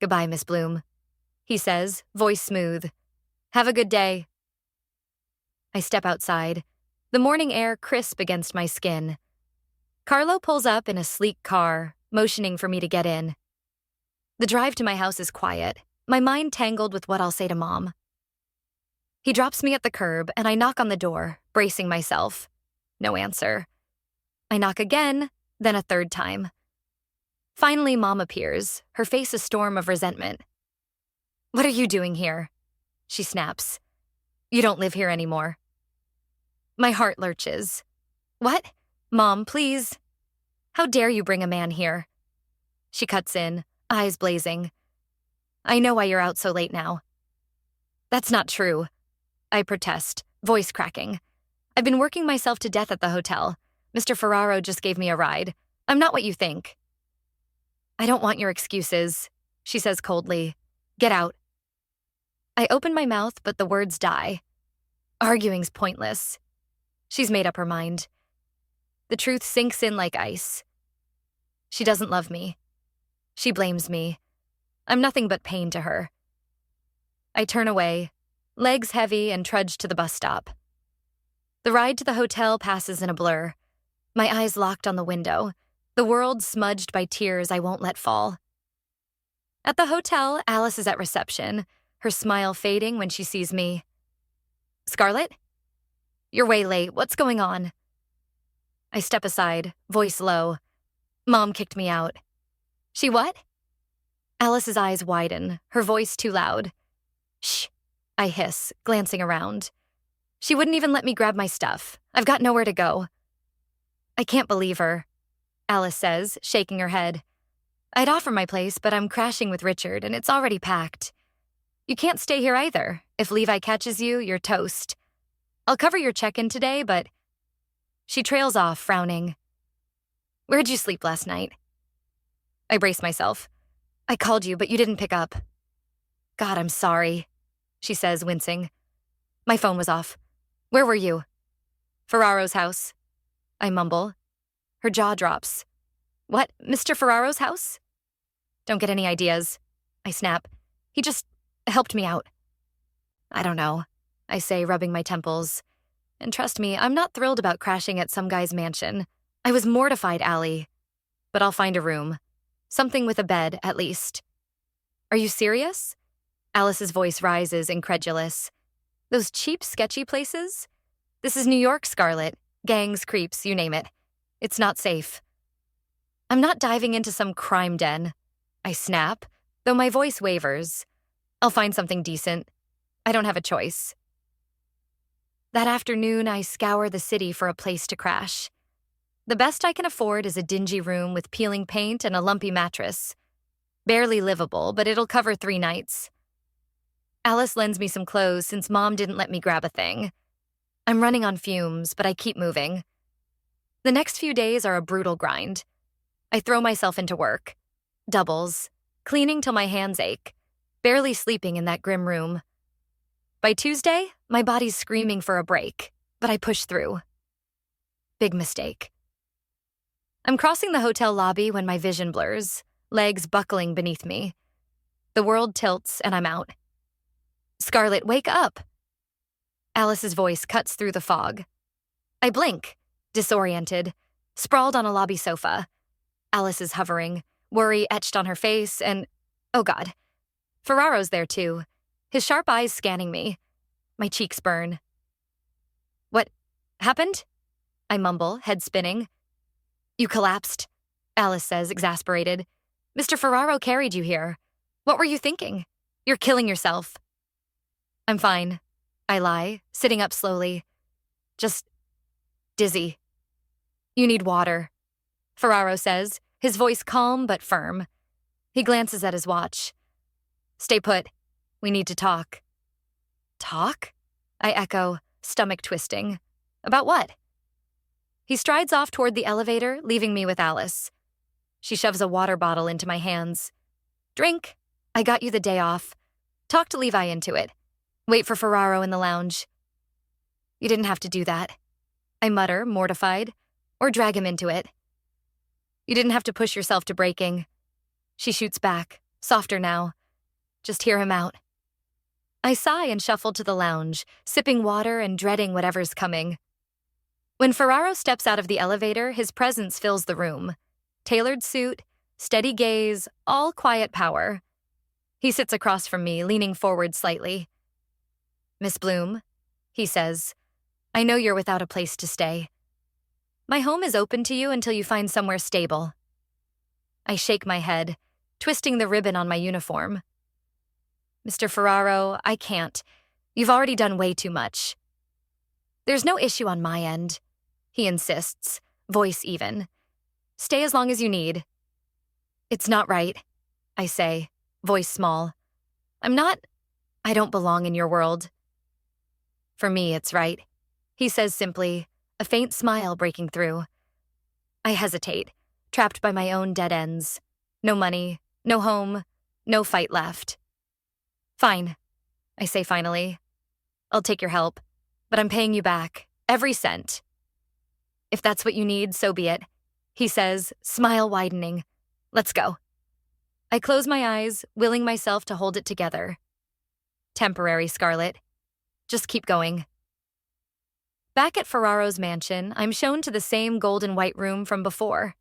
"Goodbye, Miss Bloom," he says, voice smooth. "Have a good day." I step outside, the morning air crisp against my skin. Carlo pulls up in a sleek car, motioning for me to get in. The drive to my house is quiet, my mind tangled with what I'll say to Mom. He drops me at the curb, and I knock on the door, bracing myself. No answer. I knock again, then a third time. Finally, Mom appears, her face a storm of resentment. "What are you doing here?" she snaps. "You don't live here anymore." My heart lurches. "What? Mom, please. How dare you bring a man here?" She cuts in, eyes blazing. "I know why you're out so late now." "That's not true," I protest, voice cracking. "I've been working myself to death at the hotel. Mr. Ferraro just gave me a ride. I'm not what you think." "I don't want your excuses," she says coldly. "Get out." I open my mouth, but the words die. Arguing's pointless. She's made up her mind. The truth sinks in like ice. She doesn't love me. She blames me. I'm nothing but pain to her. I turn away, legs heavy, and trudge to the bus stop. The ride to the hotel passes in a blur. My eyes locked on the window, the world smudged by tears I won't let fall. At the hotel, Alice is at reception, her smile fading when she sees me. "Scarlett? You're way late. What's going on?" I step aside, voice low. "Mom kicked me out." "She what?" Alice's eyes widen, her voice too loud. "Shh," I hiss, glancing around. "She wouldn't even let me grab my stuff. I've got nowhere to go." "I can't believe her," Alice says, shaking her head. "I'd offer my place, but I'm crashing with Richard, and it's already packed. You can't stay here either. If Levi catches you, you're toast. I'll cover your check-in today, but..." She trails off, frowning. "Where'd you sleep last night?" I brace myself. "I called you, but you didn't pick up." "God, I'm sorry," she says, wincing. "My phone was off. Where were you?" "Ferraro's house," I mumble. Her jaw drops. "What, Mr. Ferraro's house?" "Don't get any ideas," I snap. "He just helped me out." "I don't know," I say, rubbing my temples. And trust me, I'm not thrilled about crashing at some guy's mansion. I was mortified, Allie. But I'll find a room. Something with a bed, at least. "Are you serious?" Alice's voice rises, incredulous. "Those cheap, sketchy places? This is New York, Scarlett. Gangs, creeps, you name it. It's not safe." "I'm not diving into some crime den," I snap, though my voice wavers. "I'll find something decent. I don't have a choice." That afternoon, I scour the city for a place to crash. The best I can afford is a dingy room with peeling paint and a lumpy mattress. Barely livable, but it'll cover 3 nights. Alice lends me some clothes since Mom didn't let me grab a thing. I'm running on fumes, but I keep moving. The next few days are a brutal grind. I throw myself into work. Doubles, cleaning till my hands ache, barely sleeping in that grim room. By Tuesday, my body's screaming for a break, but I push through. Big mistake. I'm crossing the hotel lobby when my vision blurs, legs buckling beneath me. The world tilts and I'm out. "Scarlett, wake up!" Alice's voice cuts through the fog. I blink, disoriented, sprawled on a lobby sofa. Alice is hovering, worry etched on her face, and, oh God, Ferraro's there too, his sharp eyes scanning me. My cheeks burn. "What happened?" I mumble, head spinning. "You collapsed," Alice says, exasperated. "Mr. Ferraro carried you here. What were you thinking? You're killing yourself." "I'm fine," I lie, sitting up slowly. "Just dizzy." "You need water," Ferraro says, his voice calm but firm. He glances at his watch. "Stay put. We need to talk." "Talk?" I echo, stomach twisting. "About what?" He strides off toward the elevator, leaving me with Alice. She shoves a water bottle into my hands. "Drink. I got you the day off. Talk to Levi into it. Wait for Ferraro in the lounge." "You didn't have to do that," I mutter, mortified, "or drag him into it." "You didn't have to push yourself to breaking." She shoots back, softer now. "Just hear him out." I sigh and shuffle to the lounge, sipping water and dreading whatever's coming. When Ferraro steps out of the elevator, his presence fills the room. Tailored suit, steady gaze, all quiet power. He sits across from me, leaning forward slightly. "Miss Bloom," he says, "I know you're without a place to stay. My home is open to you until you find somewhere stable." I shake my head, twisting the ribbon on my uniform. "Mr. Ferraro, I can't. You've already done way too much." "There's no issue on my end," he insists, voice even. "Stay as long as you need." "It's not right," I say, voice small. I don't belong in your world." "For me, it's right," he says simply, a faint smile breaking through. I hesitate, trapped by my own dead ends. No money, no home, no fight left. "Fine," I say finally. "I'll take your help, but I'm paying you back, every cent." "If that's what you need, so be it," he says, smile widening. "Let's go." I close my eyes, willing myself to hold it together. Temporary, Scarlett. Just keep going. Back at Ferraro's mansion, I'm shown to the same gold and white room from before.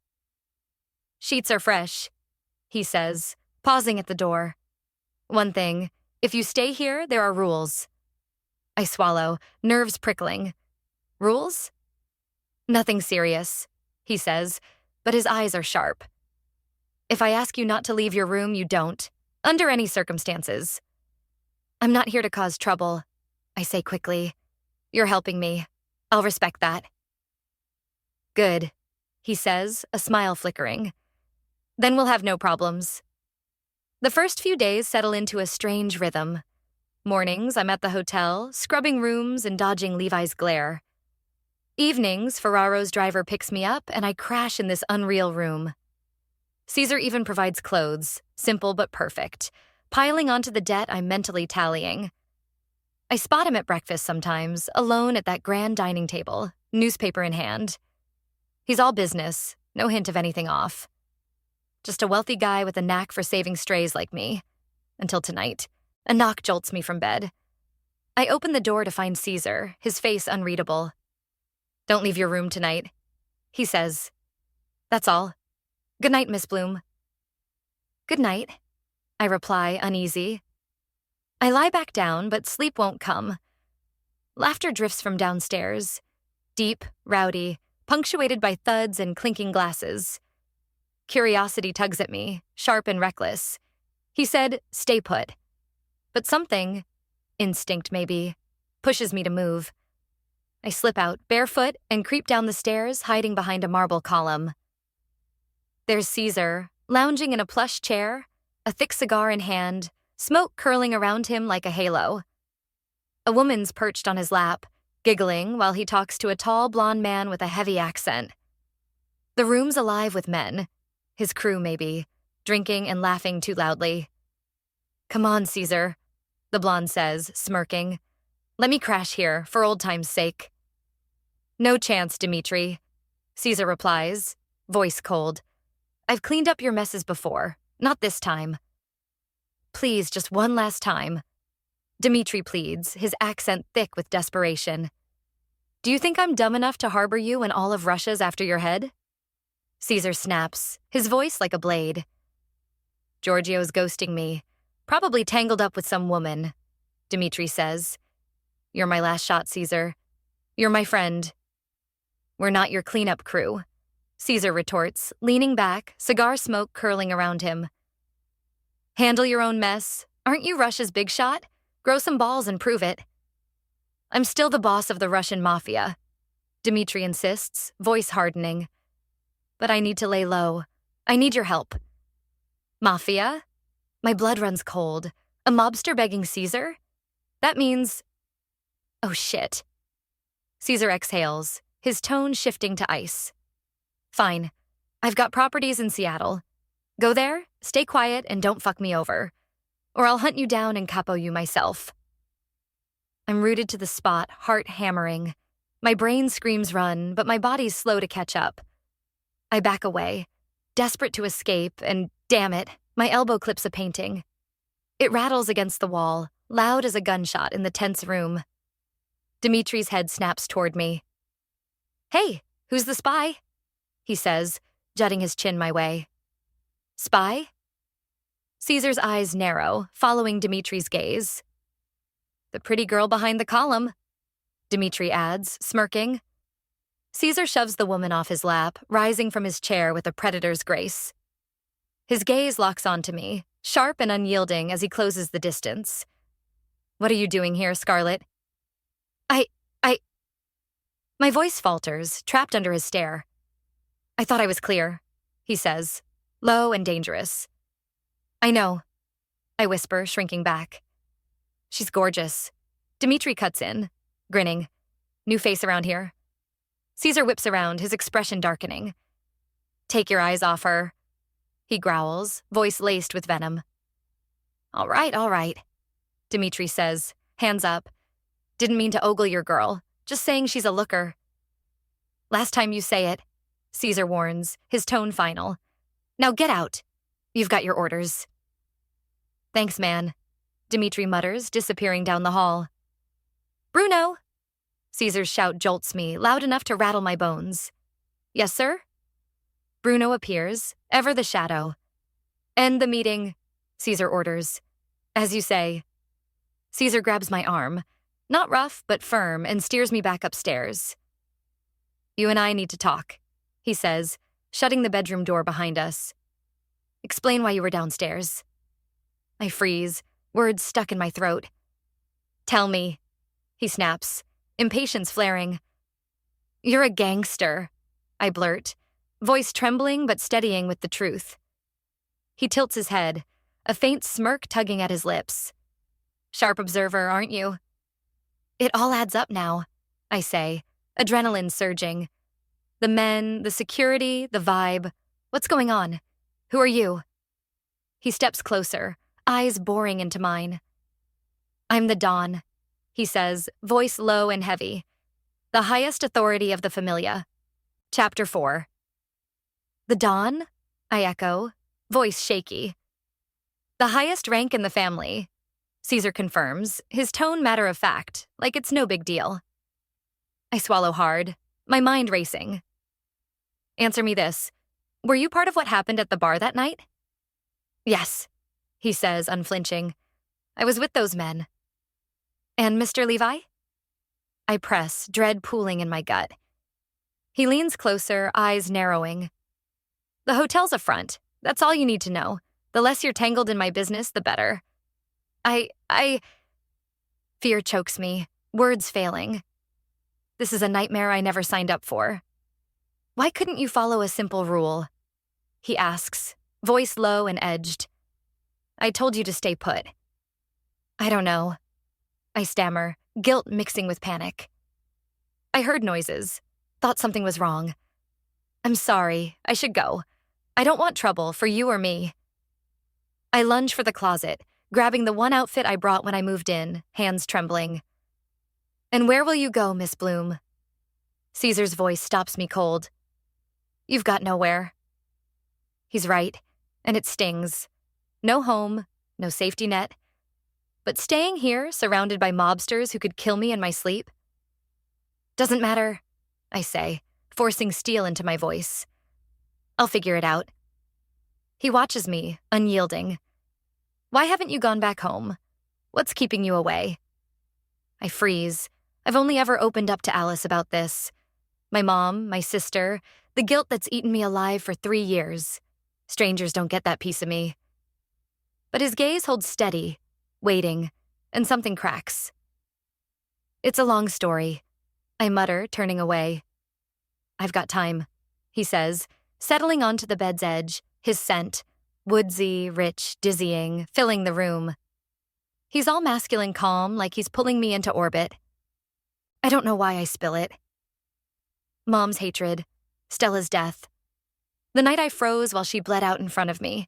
"Sheets are fresh," he says, pausing at the door. "One thing, if you stay here, there are rules." I swallow, nerves prickling. "Rules?" "Nothing serious," he says, but his eyes are sharp. "If I ask you not to leave your room, you don't, under any circumstances." "I'm not here to cause trouble," I say quickly. "You're helping me. I'll respect that." "Good," he says, a smile flickering. "Then we'll have no problems." The first few days settle into a strange rhythm. Mornings, I'm at the hotel, scrubbing rooms and dodging Levi's glare. Evenings, Ferraro's driver picks me up and I crash in this unreal room. Caesar even provides clothes, simple but perfect, piling onto the debt I'm mentally tallying. I spot him at breakfast sometimes, alone at that grand dining table, newspaper in hand. He's all business, no hint of anything off. Just a wealthy guy with a knack for saving strays like me. Until tonight, a knock jolts me from bed. I open the door to find Caesar, his face unreadable. "Don't leave your room tonight," he says. "That's all. Good night, Miss Bloom." "Good night," I reply, uneasy. I lie back down, but sleep won't come. Laughter drifts from downstairs. Deep, rowdy, punctuated by thuds and clinking glasses. Curiosity tugs at me, sharp and reckless. He said, "Stay put." But something, instinct maybe, pushes me to move. I slip out, barefoot, and creep down the stairs, hiding behind a marble column. There's Caesar, lounging in a plush chair, a thick cigar in hand, smoke curling around him like a halo. A woman's perched on his lap, giggling while he talks to a tall blonde man with a heavy accent. The room's alive with men. His crew, maybe, drinking and laughing too loudly. Come on, Caesar, the blonde says, smirking. Let me crash here, for old time's sake. No chance, Dimitri, Caesar replies, voice cold. I've cleaned up your messes before, not this time. Please, just one last time. Dimitri pleads, his accent thick with desperation. Do you think I'm dumb enough to harbor you when all of Russia's after your head? Caesar snaps, his voice like a blade. Giorgio's ghosting me, probably tangled up with some woman, Dimitri says. You're my last shot, Caesar. You're my friend. We're not your cleanup crew, Caesar retorts, leaning back, cigar smoke curling around him. Handle your own mess. Aren't you Russia's big shot? Grow some balls and prove it. I'm still the boss of the Russian Mafia, Dimitri insists, voice hardening. But I need to lay low. I need your help. Mafia? My blood runs cold. A mobster begging Caesar? That means... Oh, shit. Caesar exhales, his tone shifting to ice. Fine. I've got properties in Seattle. Go there, stay quiet, and don't fuck me over. Or I'll hunt you down and capo you myself. I'm rooted to the spot, heart hammering. My brain screams run, but my body's slow to catch up. I back away, desperate to escape, and damn it, my elbow clips a painting. It rattles against the wall, loud as a gunshot in the tense room. Dimitri's head snaps toward me. Hey, who's the spy? He says, jutting his chin my way. Spy? Caesar's eyes narrow, following Dimitri's gaze. The pretty girl behind the column, Dimitri adds, smirking. Caesar shoves the woman off his lap, rising from his chair with a predator's grace. His gaze locks onto me, sharp and unyielding as he closes the distance. What are you doing here, Scarlett? My voice falters, trapped under his stare. I thought I was clear, he says, low and dangerous. I know, I whisper, shrinking back. She's gorgeous. Dimitri cuts in, grinning. New face around here. Caesar whips around, his expression darkening. Take your eyes off her, he growls, voice laced with venom. All right, Dimitri says, hands up. Didn't mean to ogle your girl, just saying she's a looker. Last time you say it, Caesar warns, his tone final. Now get out. You've got your orders. Thanks, man, Dimitri mutters, disappearing down the hall. Bruno! Caesar's shout jolts me, loud enough to rattle my bones. Yes, sir? Bruno appears, ever the shadow. End the meeting, Caesar orders. As you say. Caesar grabs my arm, not rough, but firm, and steers me back upstairs. You and I need to talk, he says, shutting the bedroom door behind us. Explain why you were downstairs. I freeze, words stuck in my throat. Tell me, he snaps, impatience flaring. You're a gangster, I blurt, voice trembling but steadying with the truth. He tilts his head, a faint smirk tugging at his lips. Sharp observer, aren't you? It all adds up now, I say, adrenaline surging. The men, the security, the vibe. What's going on? Who are you? He steps closer, eyes boring into mine. I'm the Don, he says, voice low and heavy. The highest authority of the Familia. Chapter 4. The Don? I echo, voice shaky. The highest rank in the family, Caesar confirms, his tone matter of fact, like it's no big deal. I swallow hard, my mind racing. Answer me this. Were you part of what happened at the bar that night? Yes, he says, unflinching. I was with those men. And Mr. Levi? I press, dread pooling in my gut. He leans closer, eyes narrowing. The hotel's a front. That's all you need to know. The less you're tangled in my business, the better. Fear chokes me, words failing. This is a nightmare I never signed up for. Why couldn't you follow a simple rule? He asks, voice low and edged. I told you to stay put. I don't know. I stammer, guilt mixing with panic. I heard noises, thought something was wrong. I'm sorry, I should go. I don't want trouble for you or me. I lunge for the closet, grabbing the one outfit I brought when I moved in, hands trembling. And where will you go, Miss Bloom? Caesar's voice stops me cold. You've got nowhere. He's right, and it stings. No home, no safety net. But staying here, surrounded by mobsters who could kill me in my sleep? Doesn't matter, I say, forcing steel into my voice. I'll figure it out. He watches me, unyielding. Why haven't you gone back home? What's keeping you away? I freeze. I've only ever opened up to Alice about this. My mom, my sister, the guilt that's eaten me alive for 3 years. Strangers don't get that piece of me. But his gaze holds steady, waiting, and something cracks. It's a long story, I mutter, turning away. I've got time, he says, settling onto the bed's edge, his scent, woodsy, rich, dizzying, filling the room. He's all masculine calm, like he's pulling me into orbit. I don't know why I spill it. Mom's hatred, Stella's death. The night I froze while she bled out in front of me.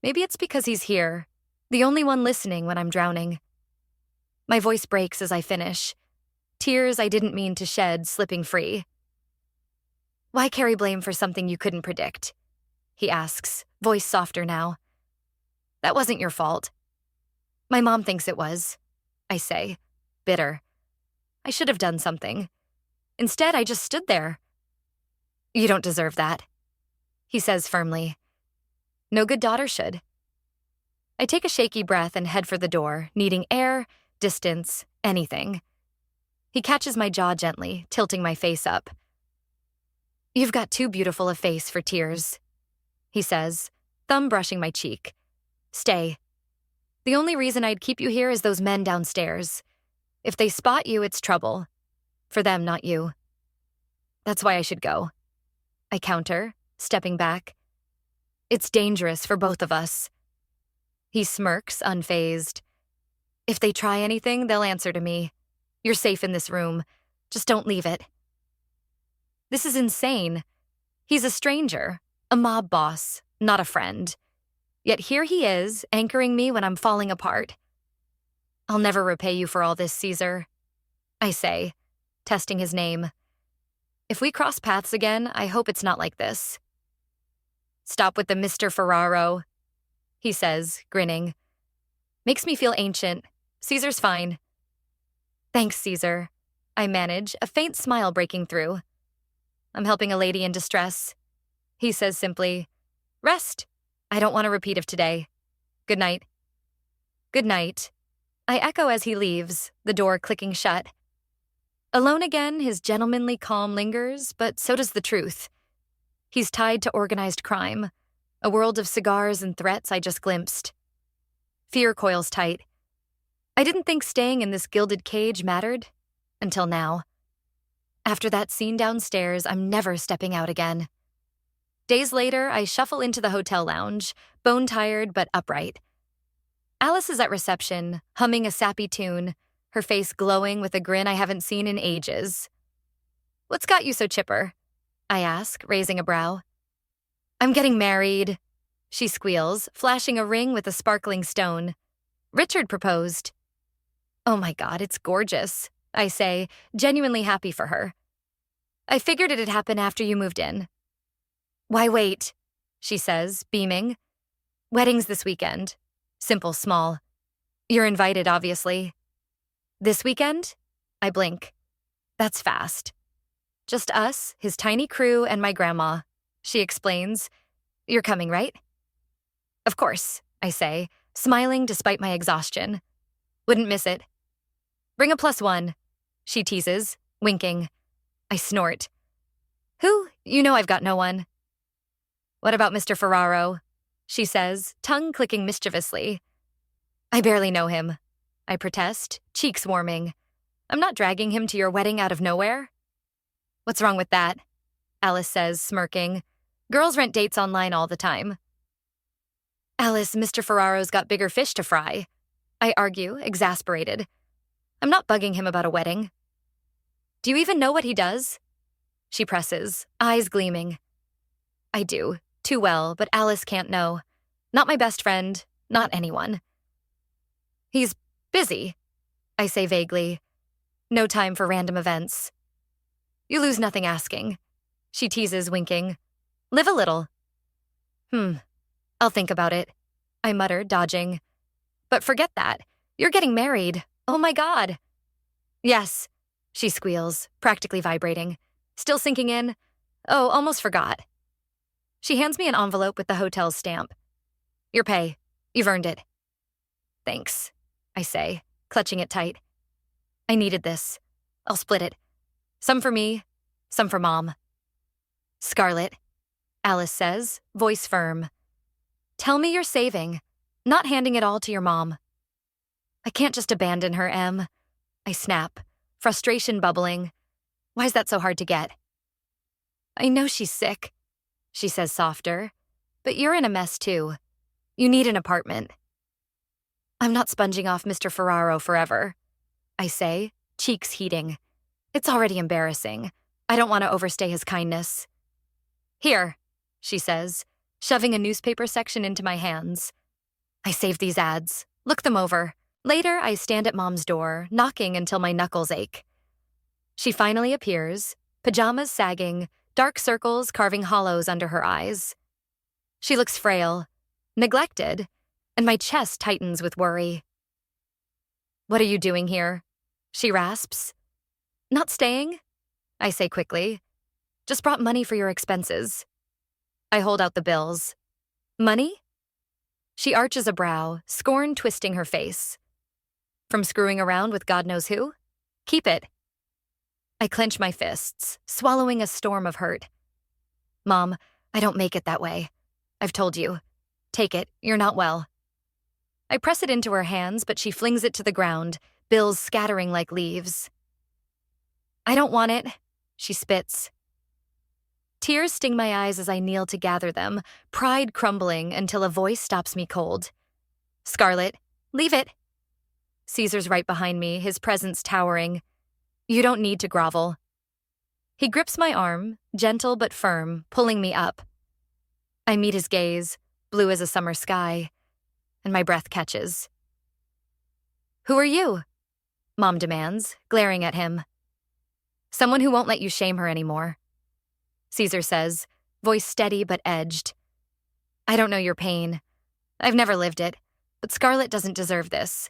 Maybe it's because he's here, the only one listening when I'm drowning. My voice breaks as I finish, tears I didn't mean to shed slipping free. Why carry blame for something you couldn't predict? He asks, voice softer now. That wasn't your fault. My mom thinks it was, I say, bitter. I should have done something. Instead, I just stood there. You don't deserve that, he says firmly. No good daughter should. I take a shaky breath and head for the door, needing air, distance, anything. He catches my jaw gently, tilting my face up. You've got too beautiful a face for tears, he says, thumb brushing my cheek. Stay. The only reason I'd keep you here is those men downstairs. If they spot you, it's trouble. For them, not you. That's why I should go. I counter, stepping back. It's dangerous for both of us. He smirks, unfazed. If they try anything, they'll answer to me. You're safe in this room. Just don't leave it. This is insane. He's a stranger, a mob boss, not a friend. Yet here he is, anchoring me when I'm falling apart. I'll never repay you for all this, Caesar, I say, testing his name. If we cross paths again, I hope it's not like this. Stop with the Mr. Ferraro, he says, grinning. Makes me feel ancient. Caesar's fine. Thanks, Caesar, I manage, a faint smile breaking through. I'm helping a lady in distress. He says simply, rest. I don't want a repeat of today. Good night. Good night. I echo as he leaves, the door clicking shut. Alone again, his gentlemanly calm lingers, but so does the truth. He's tied to organized crime, a world of cigars and threats I just glimpsed. Fear coils tight. I didn't think staying in this gilded cage mattered, until now. After that scene downstairs, I'm never stepping out again. Days later, I shuffle into the hotel lounge, bone-tired but upright. Alice is at reception, humming a sappy tune, her face glowing with a grin I haven't seen in ages. What's got you so chipper? I ask, raising a brow. I'm getting married, she squeals, flashing a ring with a sparkling stone. Richard proposed. Oh my God, it's gorgeous, I say, genuinely happy for her. I figured it'd happen after you moved in. Why wait? She says, beaming. Wedding's this weekend. Simple, small. You're invited, obviously. This weekend? I blink. That's fast. Just us, his tiny crew, and my grandma, she explains. You're coming, right? Of course, I say, smiling despite my exhaustion. Wouldn't miss it. Bring a +1, she teases, winking. I snort. Who? You know I've got no one. What about Mr. Ferraro? She says, tongue clicking mischievously. I barely know him, I protest, cheeks warming. I'm not dragging him to your wedding out of nowhere. What's wrong with that? Alice says, smirking. Girls rent dates online all the time. Alice, Mr. Ferraro's got bigger fish to fry, I argue, exasperated. I'm not bugging him about a wedding. Do you even know what he does? She presses, eyes gleaming. I do, too well, but Alice can't know. Not my best friend, not anyone. He's busy, I say vaguely. No time for random events. You lose nothing asking. She teases, winking. Live a little. I'll think about it, I mutter, dodging. But forget that. You're getting married. Oh my God. Yes, she squeals, practically vibrating. Still sinking in? Oh, almost forgot. She hands me an envelope with the hotel's stamp. Your pay. You've earned it. Thanks, I say, clutching it tight. I needed this. I'll split it. Some for me, some for Mom. Scarlett, Alice says, voice firm. Tell me you're saving, not handing it all to your mom. I can't just abandon her, Em. I snap, frustration bubbling. Why's that so hard to get? I know she's sick, she says softer, but you're in a mess too. You need an apartment. I'm not sponging off Mr. Ferraro forever, I say, cheeks heating. It's already embarrassing. I don't want to overstay his kindness. Here, she says, shoving a newspaper section into my hands. I save these ads. Look them over. Later, I stand at Mom's door, knocking until my knuckles ache. She finally appears, pajamas sagging, dark circles carving hollows under her eyes. She looks frail, neglected, and my chest tightens with worry. What are you doing here? She rasps. Not staying, I say quickly. Just brought money for your expenses. I hold out the bills. Money? She arches a brow, scorn twisting her face. From screwing around with God knows who? Keep it. I clench my fists, swallowing a storm of hurt. Mom, I don't make it that way. I've told you. Take it, you're not well. I press it into her hands, but she flings it to the ground, bills scattering like leaves. I don't want it, she spits. Tears sting my eyes as I kneel to gather them, pride crumbling until a voice stops me cold. Scarlett, leave it. Caesar's right behind me, his presence towering. You don't need to grovel. He grips my arm, gentle but firm, pulling me up. I meet his gaze, blue as a summer sky, and my breath catches. Who are you? Mom demands, glaring at him. Someone who won't let you shame her anymore. Caesar says, voice steady but edged. I don't know your pain. I've never lived it, but Scarlett doesn't deserve this.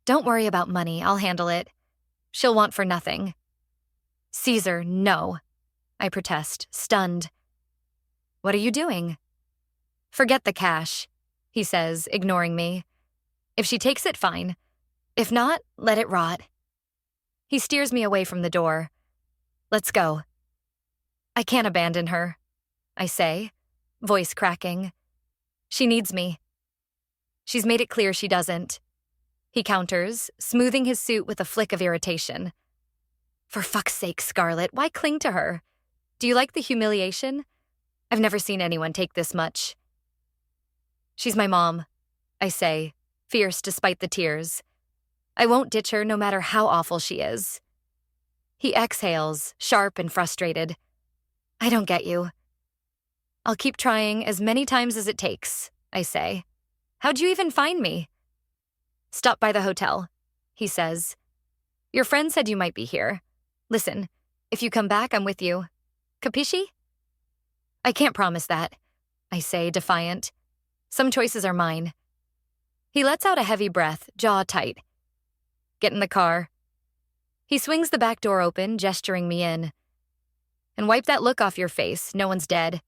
Don't worry about money, I'll handle it. She'll want for nothing. Caesar, no. I protest, stunned. What are you doing? Forget the cash, he says, ignoring me. If she takes it, fine. If not, let it rot. He steers me away from the door. Let's go. I can't abandon her, I say, voice cracking. She needs me. She's made it clear she doesn't. He counters, smoothing his suit with a flick of irritation. For fuck's sake, Scarlett, why cling to her? Do you like the humiliation? I've never seen anyone take this much. She's my mom, I say, fierce despite the tears. I won't ditch her no matter how awful she is. He exhales, sharp and frustrated. I don't get you. I'll keep trying as many times as it takes, I say. How'd you even find me? Stop by the hotel, he says. Your friend said you might be here. Listen, if you come back, I'm with you. Capisci? I can't promise that, I say, defiant. Some choices are mine. He lets out a heavy breath, jaw tight. Get in the car. He swings the back door open, gesturing me in. And wipe that look off your face, no one's dead.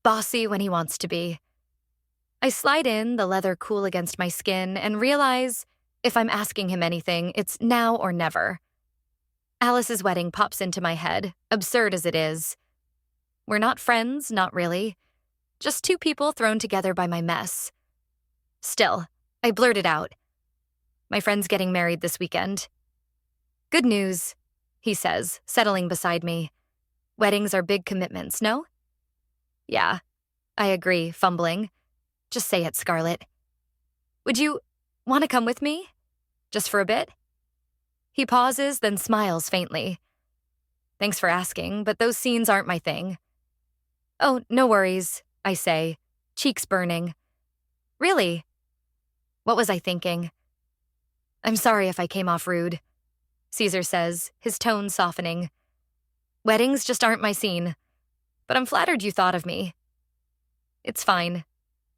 Bossy when he wants to be. I slide in, the leather cool against my skin, and realize, if I'm asking him anything, it's now or never. Alice's wedding pops into my head, absurd as it is. We're not friends, not really. Just two people thrown together by my mess. Still, I blurt it out. My friend's getting married this weekend. Good news, he says, settling beside me. Weddings are big commitments, no? Yeah, I agree, fumbling. Just say it, Scarlett. Would you want to come with me? Just for a bit? He pauses, then smiles faintly. Thanks for asking, but those scenes aren't my thing. Oh, no worries, I say, cheeks burning. Really? What was I thinking? I'm sorry if I came off rude, Caesar says, his tone softening. Weddings just aren't my scene, but I'm flattered you thought of me. It's fine,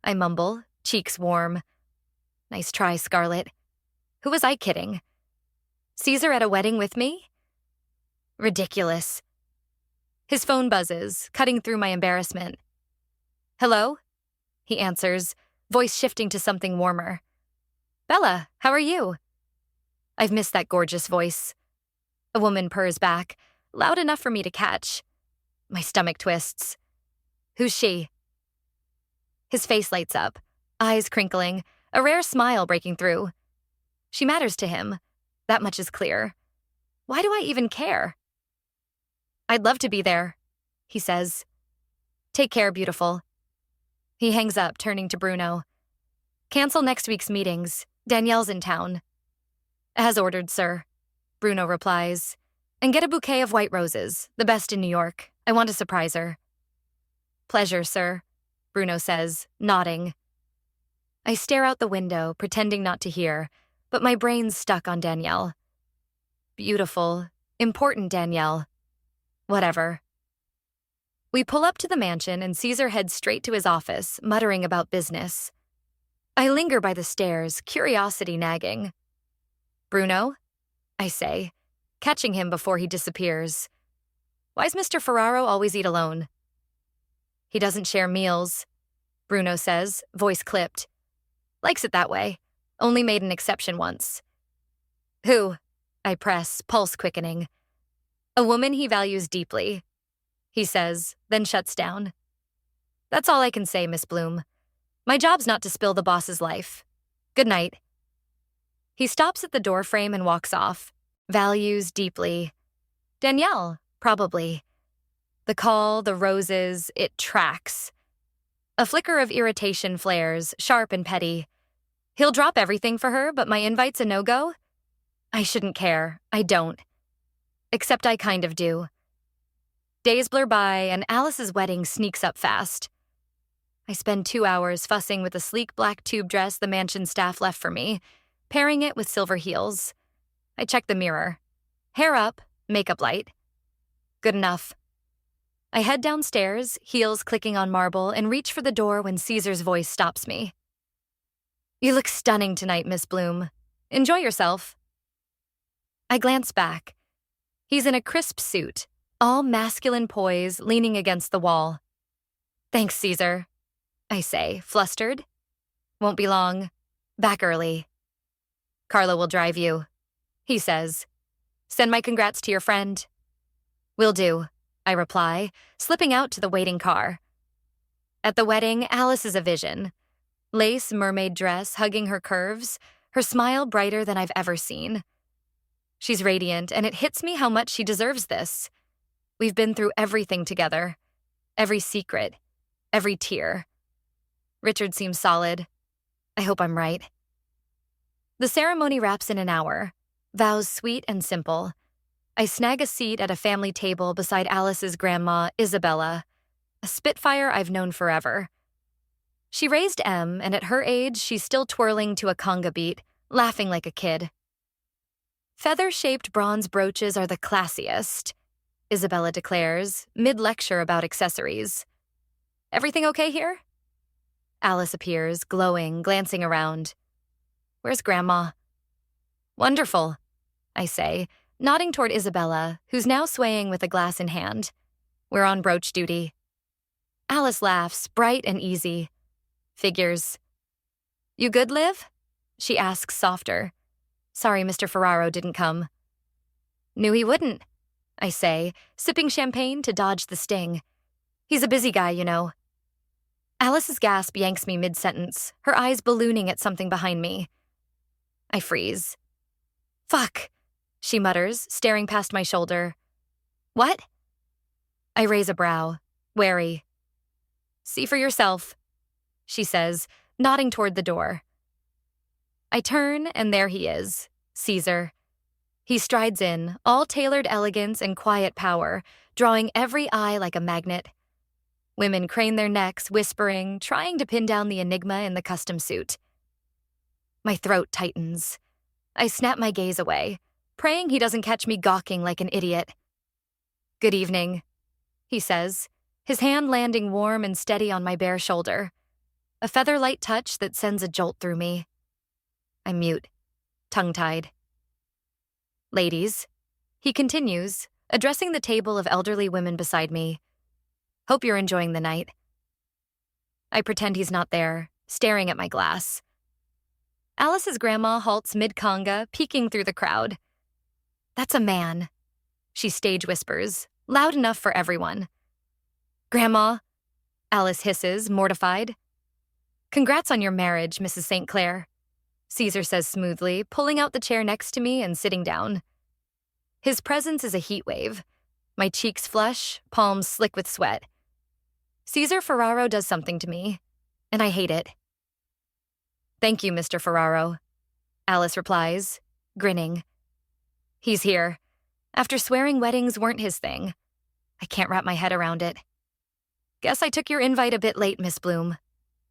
I mumble, cheeks warm. Nice try, Scarlett. Who was I kidding? Caesar at a wedding with me? Ridiculous. His phone buzzes, cutting through my embarrassment. Hello? He answers, voice shifting to something warmer. Bella, how are you? I've missed that gorgeous voice. A woman purrs back, loud enough for me to catch. My stomach twists. Who's she? His face lights up, eyes crinkling, a rare smile breaking through. She matters to him. That much is clear. Why do I even care? I'd love to be there, he says. Take care, beautiful. He hangs up, turning to Bruno. Cancel next week's meetings. Danielle's in town. As ordered, sir, Bruno replies. And get a bouquet of white roses, the best in New York. I want to surprise her. Pleasure, sir, Bruno says, nodding. I stare out the window, pretending not to hear, but my brain's stuck on Danielle. Beautiful, important Danielle. Whatever. We pull up to the mansion and Caesar heads straight to his office, muttering about business. I linger by the stairs, curiosity nagging. Bruno? I say, catching him before he disappears. Why's Mr. Ferraro always eat alone? He doesn't share meals, Bruno says, voice clipped. Likes it that way. Only made an exception once. Who? I press, pulse quickening. A woman he values deeply, he says, then shuts down. That's all I can say, Miss Bloom. My job's not to spill the boss's life. Good night. He stops at the doorframe and walks off. Values deeply. Danielle, probably. The call, the roses, it tracks. A flicker of irritation flares, sharp and petty. He'll drop everything for her, but my invite's a no-go? I shouldn't care. I don't. Except I kind of do. Days blur by, and Alice's wedding sneaks up fast. I spend 2 hours fussing with a sleek black tube dress the mansion staff left for me, pairing it with silver heels. I check the mirror. Hair up, makeup light. Good enough. I head downstairs, heels clicking on marble, and reach for the door when Caesar's voice stops me. You look stunning tonight, Miss Bloom. Enjoy yourself. I glance back. He's in a crisp suit, all masculine poise, leaning against the wall. Thanks, Caesar, I say, flustered. Won't be long. Back early. Carla will drive you, he says. Send my congrats to your friend. Will do, I reply, slipping out to the waiting car. At the wedding, Alice is a vision. Lace mermaid dress hugging her curves, her smile brighter than I've ever seen. She's radiant, and it hits me how much she deserves this. We've been through everything together. Every secret. Every tear. Richard seems solid. I hope I'm right. The ceremony wraps in an hour. Vows sweet and simple. I snag a seat at a family table beside Alice's grandma, Isabella, a spitfire I've known forever. She raised M, and at her age, she's still twirling to a conga beat, laughing like a kid. Feather-shaped bronze brooches are the classiest, Isabella declares, mid-lecture about accessories. Everything okay here? Alice appears, glowing, glancing around. Where's Grandma? Wonderful, I say, nodding toward Isabella, who's now swaying with a glass in hand. We're on brooch duty. Alice laughs, bright and easy. Figures. You good, Liv? She asks softer. Sorry Mr. Ferraro didn't come. Knew he wouldn't, I say, sipping champagne to dodge the sting. He's a busy guy, you know. Alice's gasp yanks me mid-sentence, her eyes ballooning at something behind me. I freeze. Fuck, she mutters, staring past my shoulder. What? I raise a brow, wary. See for yourself, she says, nodding toward the door. I turn, and there he is, Caesar. He strides in, all tailored elegance and quiet power, drawing every eye like a magnet. Women crane their necks, whispering, trying to pin down the enigma in the custom suit. My throat tightens. I snap my gaze away, praying he doesn't catch me gawking like an idiot. "Good evening," he says, his hand landing warm and steady on my bare shoulder. A feather-light touch that sends a jolt through me. I mute, tongue-tied. "Ladies," he continues, addressing the table of elderly women beside me. "Hope you're enjoying the night." I pretend he's not there, staring at my glass. Alice's grandma halts mid-conga, peeking through the crowd. "That's a man," she stage whispers, loud enough for everyone. "Grandma," Alice hisses, mortified. "Congrats on your marriage, Mrs. St. Clair," Caesar says smoothly, pulling out the chair next to me and sitting down. His presence is a heat wave. My cheeks flush, palms slick with sweat. Caesar Ferraro does something to me, and I hate it. "Thank you, Mr. Ferraro," Alice replies, grinning. He's here, after swearing weddings weren't his thing. I can't wrap my head around it. "Guess I took your invite a bit late, Miss Bloom,"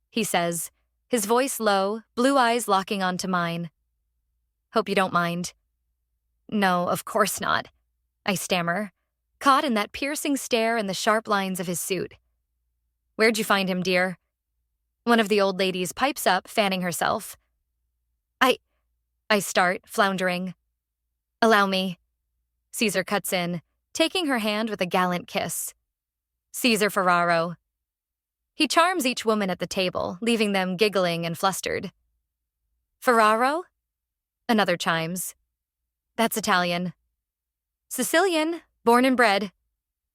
he says, his voice low, blue eyes locking onto mine. "Hope you don't mind." "No, of course not," I stammer, caught in that piercing stare and the sharp lines of his suit. "Where'd you find him, dear?" One of the old ladies pipes up, fanning herself. I start, floundering. "Allow me." Caesar cuts in, taking her hand with a gallant kiss. "Caesar Ferraro." He charms each woman at the table, leaving them giggling and flustered. "Ferraro?" Another chimes. "That's Italian." "Sicilian, born and bred,"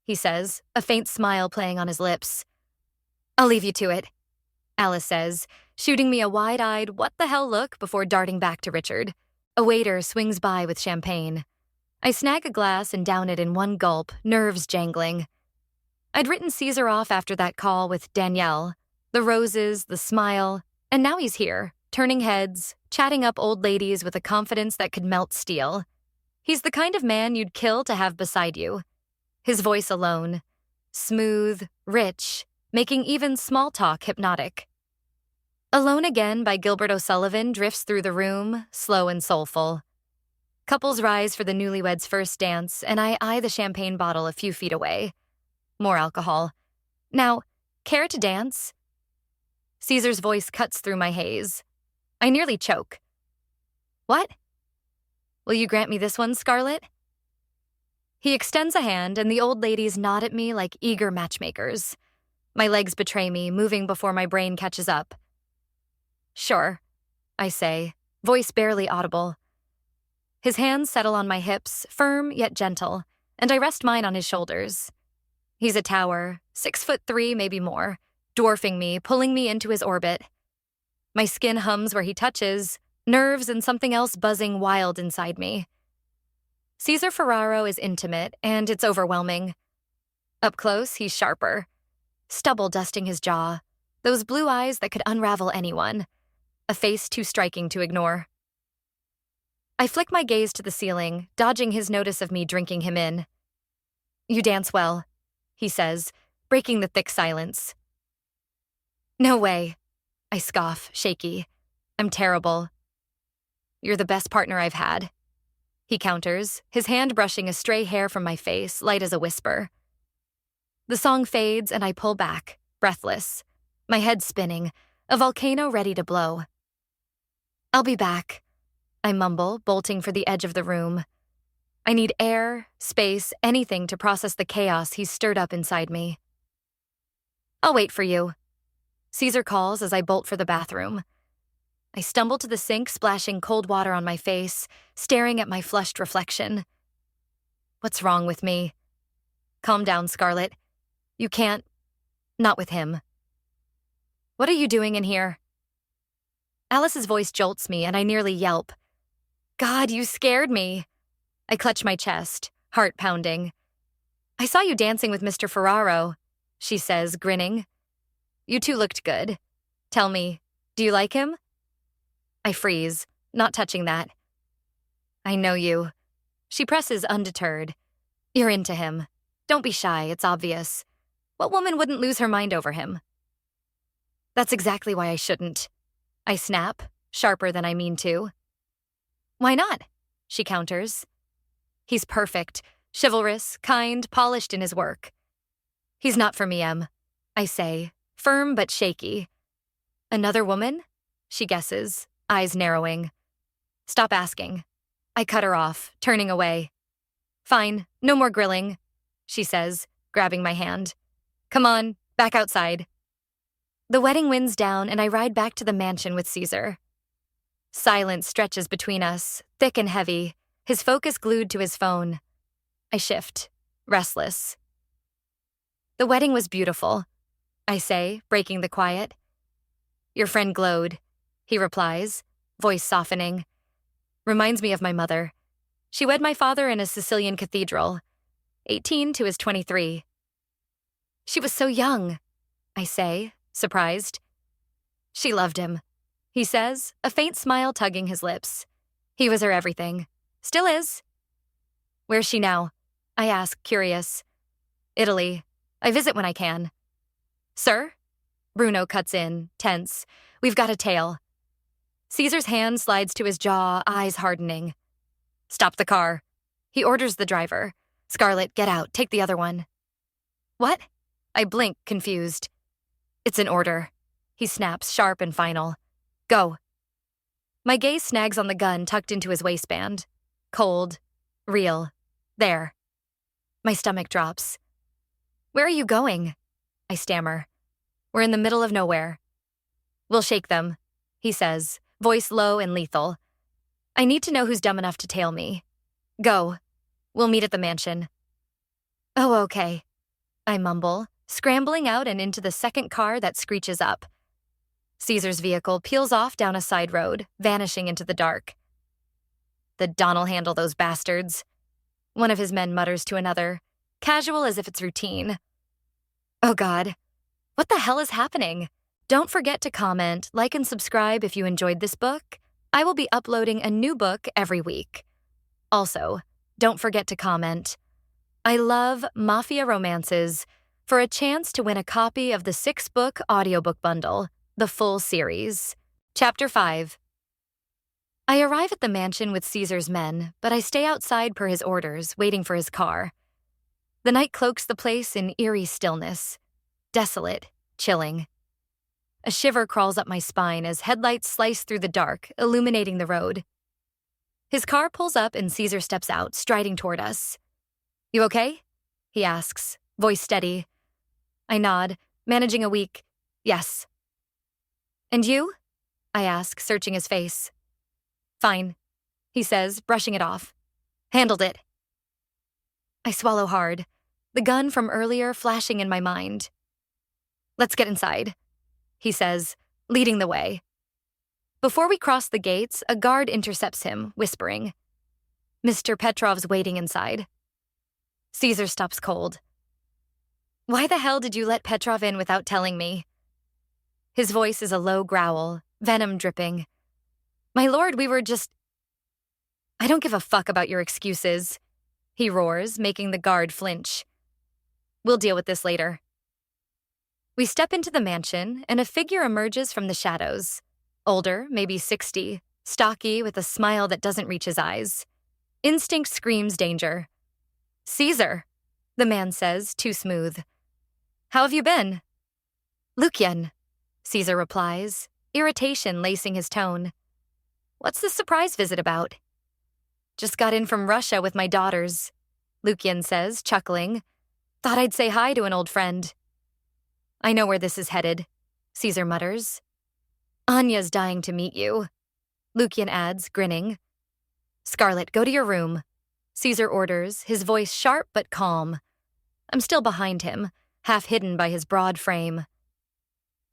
he says, a faint smile playing on his lips. "I'll leave you to it," Alice says, shooting me a wide-eyed what-the-hell look before darting back to Richard. A waiter swings by with champagne. I snag a glass and down it in one gulp, nerves jangling. I'd written Caesar off after that call with Danielle, the roses, the smile, and now he's here, turning heads, chatting up old ladies with a confidence that could melt steel. He's the kind of man you'd kill to have beside you. His voice alone, smooth, rich, making even small talk hypnotic. Alone Again by Gilbert O'Sullivan drifts through the room, slow and soulful. Couples rise for the newlyweds' first dance, and I eye the champagne bottle a few feet away. More alcohol. "Now, care to dance?" Caesar's voice cuts through my haze. I nearly choke. "What?" "Will you grant me this one, Scarlett?" He extends a hand, and the old ladies nod at me like eager matchmakers. My legs betray me, moving before my brain catches up. "Sure," I say, voice barely audible. His hands settle on my hips, firm yet gentle, and I rest mine on his shoulders. He's a tower, 6'3", maybe more, dwarfing me, pulling me into his orbit. My skin hums where he touches, nerves and something else buzzing wild inside me. Caesar Ferraro is intimate, and it's overwhelming. Up close, he's sharper. Stubble dusting his jaw, those blue eyes that could unravel anyone. A face too striking to ignore. I flick my gaze to the ceiling, dodging his notice of me drinking him in. "You dance well," he says, breaking the thick silence. "No way," I scoff, shaky. "I'm terrible." "You're the best partner I've had," he counters, his hand brushing a stray hair from my face, light as a whisper. The song fades and I pull back, breathless, my head spinning, a volcano ready to blow. "I'll be back," I mumble, bolting for the edge of the room. I need air, space, anything to process the chaos he's stirred up inside me. "I'll wait for you," Caesar calls as I bolt for the bathroom. I stumble to the sink, splashing cold water on my face, staring at my flushed reflection. What's wrong with me? "Calm down, Scarlett. You can't. Not with him." "What are you doing in here?" Alice's voice jolts me, and I nearly yelp. "God, you scared me." I clutch my chest, heart pounding. "I saw you dancing with Mr. Ferraro," she says, grinning. "You two looked good. Tell me, do you like him?" I freeze, not touching that. "I know you," She presses undeterred. You're into him. Don't be shy, it's obvious. What woman wouldn't lose her mind over him? That's exactly why I shouldn't. I snap, sharper than I mean to. Why not? She counters. He's perfect, chivalrous, kind, polished in his work. He's not for me, Em, I say, firm but shaky. Another woman? She guesses, eyes narrowing. Stop asking. I cut her off, turning away. Fine, no more grilling, she says, grabbing my hand. Come on, back outside. The wedding winds down and I ride back to the mansion with Caesar. Silence stretches between us, thick and heavy, his focus glued to his phone. I shift, restless. The wedding was beautiful, I say, breaking the quiet. Your friend glowed, he replies, voice softening. Reminds me of my mother. She wed my father in a Sicilian cathedral, 18 to his 23. She was so young, I say, surprised. She loved him, he says, a faint smile tugging his lips. He was her everything. Still is. Where's she now? I ask, curious. Italy. I visit when I can. Sir? Bruno cuts in, tense. We've got a tale. Caesar's hand slides to his jaw, eyes hardening. Stop the car. He orders the driver. Scarlett, get out. Take the other one. What? I blink, confused. It's an order. He snaps, sharp and final. Go. My gaze snags on the gun tucked into his waistband. Cold. Real. There. My stomach drops. Where are you going? I stammer. We're in the middle of nowhere. We'll shake them, he says, voice low and lethal. I need to know who's dumb enough to tail me. Go. We'll meet at the mansion. Oh, okay. I mumble, scrambling out and into the second car that screeches up. Caesar's vehicle peels off down a side road, vanishing into the dark. The Don'll handle those bastards. One of his men mutters to another, casual as if it's routine. Oh God, what the hell is happening? Don't forget to comment, like, and subscribe if you enjoyed this book. I will be uploading a new book every week. Also, don't forget to comment. I love Mafia romances for a chance to win a copy of the 6-book audiobook bundle, the full series. Chapter 5. I arrive at the mansion with Caesar's men, but I stay outside per his orders, waiting for his car. The night cloaks the place in eerie stillness. Desolate, chilling. A shiver crawls up my spine as headlights slice through the dark, illuminating the road. His car pulls up and Caesar steps out, striding toward us. You okay? He asks, voice steady. I nod, managing a weak, yes. And you? I ask, searching his face. Fine, he says, brushing it off. Handled it. I swallow hard, the gun from earlier flashing in my mind. Let's get inside, he says, leading the way. Before we cross the gates, a guard intercepts him, whispering. Mr. Petrov's waiting inside. Caesar stops cold. Why the hell did you let Petrov in without telling me? His voice is a low growl, venom dripping. My lord, we were just... I don't give a fuck about your excuses, he roars, making the guard flinch. We'll deal with this later. We step into the mansion, and a figure emerges from the shadows. Older, maybe 60, stocky with a smile that doesn't reach his eyes. Instinct screams danger. Caesar, the man says, too smooth. How have you been? Lukian, Caesar replies, irritation lacing his tone. What's this surprise visit about? Just got in from Russia with my daughters, Lukian says, chuckling. Thought I'd say hi to an old friend. I know where this is headed, Caesar mutters. Anya's dying to meet you, Lukian adds, grinning. Scarlett, go to your room, Caesar orders, his voice sharp but calm. I'm still behind him, half hidden by his broad frame.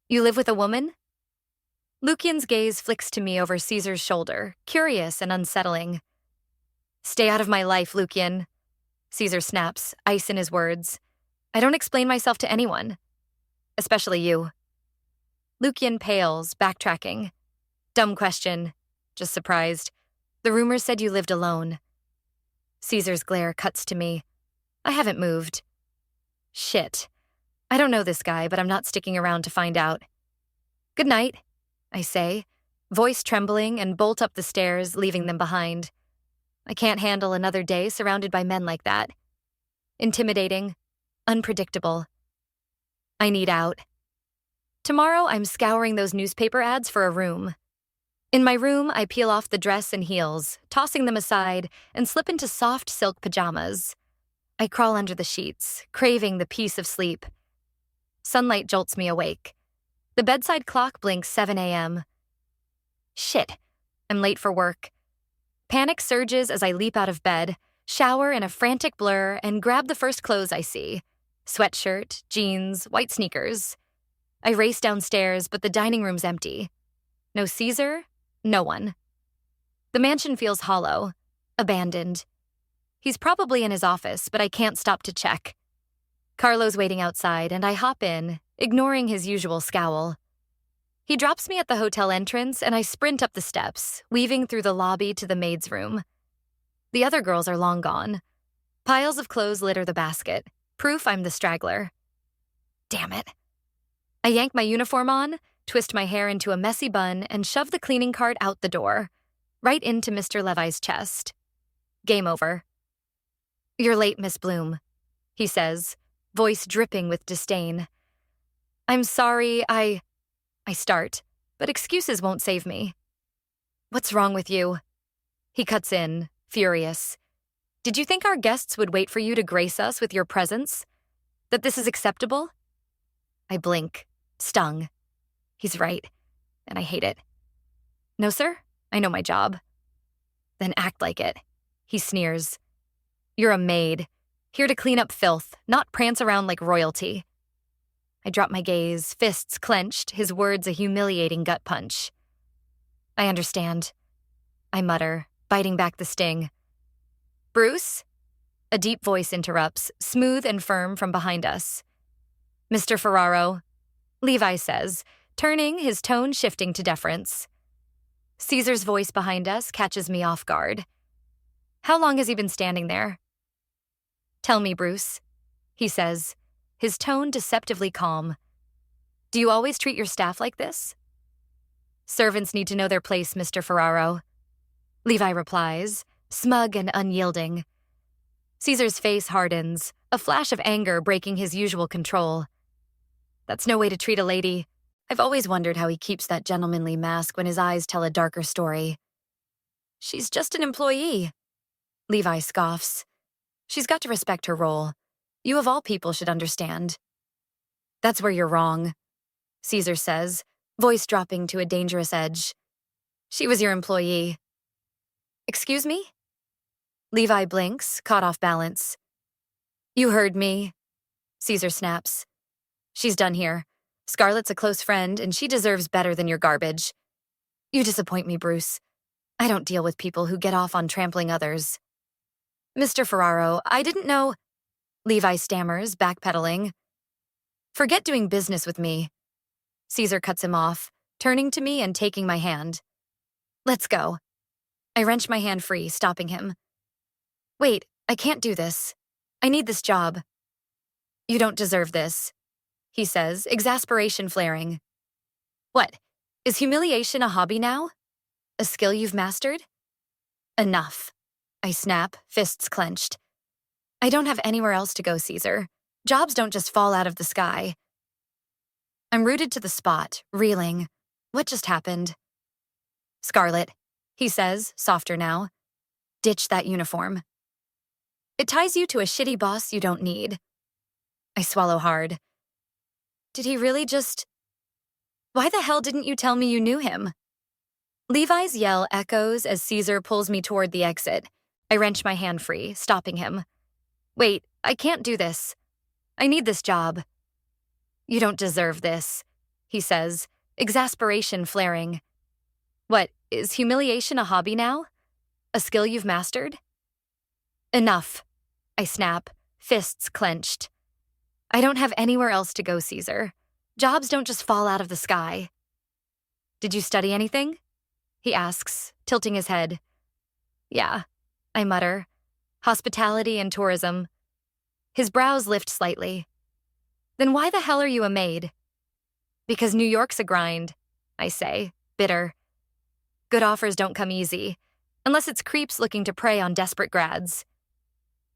You live with a woman? Lukian's gaze flicks to me over Caesar's shoulder, curious and unsettling. Stay out of my life, Lukian, Caesar snaps, ice in his words. I don't explain myself to anyone. Especially you. Lukian pales, backtracking. Dumb question. Just surprised. The rumors said you lived alone. Caesar's glare cuts to me. I haven't moved. Shit. I don't know this guy, but I'm not sticking around to find out. Good night, I say, voice trembling, and bolt up the stairs, leaving them behind. I can't handle another day surrounded by men like that. Intimidating, unpredictable. I need out. Tomorrow, I'm scouring those newspaper ads for a room. In my room, I peel off the dress and heels, tossing them aside, and slip into soft silk pajamas. I crawl under the sheets, craving the peace of sleep. Sunlight jolts me awake. The bedside clock blinks 7 a.m. Shit, I'm late for work. Panic surges as I leap out of bed, shower in a frantic blur, and grab the first clothes I see. Sweatshirt, jeans, white sneakers. I race downstairs, but the dining room's empty. No Caesar, no one. The mansion feels hollow, abandoned. He's probably in his office, but I can't stop to check. Carlo's waiting outside, and I hop in, ignoring his usual scowl. He drops me at the hotel entrance, and I sprint up the steps, weaving through the lobby to the maid's room. The other girls are long gone. Piles of clothes litter the basket, proof I'm the straggler. Damn it. I yank my uniform on, twist my hair into a messy bun, and shove the cleaning cart out the door, right into Mr. Levi's chest. Game over. You're late, Miss Bloom, he says, voice dripping with disdain. I'm sorry, I start, but excuses won't save me. What's wrong with you? He cuts in, furious. Did you think our guests would wait for you to grace us with your presence? That this is acceptable? I blink, stung. He's right, and I hate it. No, sir, I know my job. Then act like it, he sneers. You're a maid, here to clean up filth, not prance around like royalty. I drop my gaze, fists clenched, his words a humiliating gut punch. I understand, I mutter, biting back the sting. Bruce? A deep voice interrupts, smooth and firm from behind us. Mr. Ferraro, Levi says, turning, his tone shifting to deference. Caesar's voice behind us catches me off guard. How long has he been standing there? Tell me, Bruce, he says, his tone deceptively calm. Do you always treat your staff like this? Servants need to know their place, Mr. Ferraro. Levi replies, smug and unyielding. Caesar's face hardens, a flash of anger breaking his usual control. That's no way to treat a lady. I've always wondered how he keeps that gentlemanly mask when his eyes tell a darker story. She's just an employee. Levi scoffs. She's got to respect her role. You of all people should understand. That's where you're wrong, Caesar says, voice dropping to a dangerous edge. She was your employee. Excuse me? Levi blinks, caught off balance. You heard me, Caesar snaps. She's done here. Scarlett's a close friend, and she deserves better than your garbage. You disappoint me, Bruce. I don't deal with people who get off on trampling others. Mr. Ferraro, I didn't know... Levi stammers, backpedaling. Forget doing business with me. Caesar cuts him off, turning to me and taking my hand. Let's go. I wrench my hand free, stopping him. Wait, I can't do this. I need this job. You don't deserve this, he says, exasperation flaring. What? Is humiliation a hobby now? A skill you've mastered? Enough. I snap, fists clenched. I don't have anywhere else to go, Caesar. Jobs don't just fall out of the sky. I'm rooted to the spot, reeling. What just happened? Scarlett, he says, softer now. Ditch that uniform. It ties you to a shitty boss you don't need. I swallow hard. Did he really just... Why the hell didn't you tell me you knew him? Levi's yell echoes as Caesar pulls me toward the exit. I wrench my hand free, stopping him. Wait, I can't do this. I need this job. You don't deserve this, he says, exasperation flaring. What, is humiliation a hobby now? A skill you've mastered? Enough, I snap, fists clenched. I don't have anywhere else to go, Caesar. Jobs don't just fall out of the sky. Did you study anything? He asks, tilting his head. Yeah, I mutter. Hospitality and tourism. His brows lift slightly. Then why the hell are you a maid? Because New York's a grind, I say, bitter. Good offers don't come easy, unless it's creeps looking to prey on desperate grads.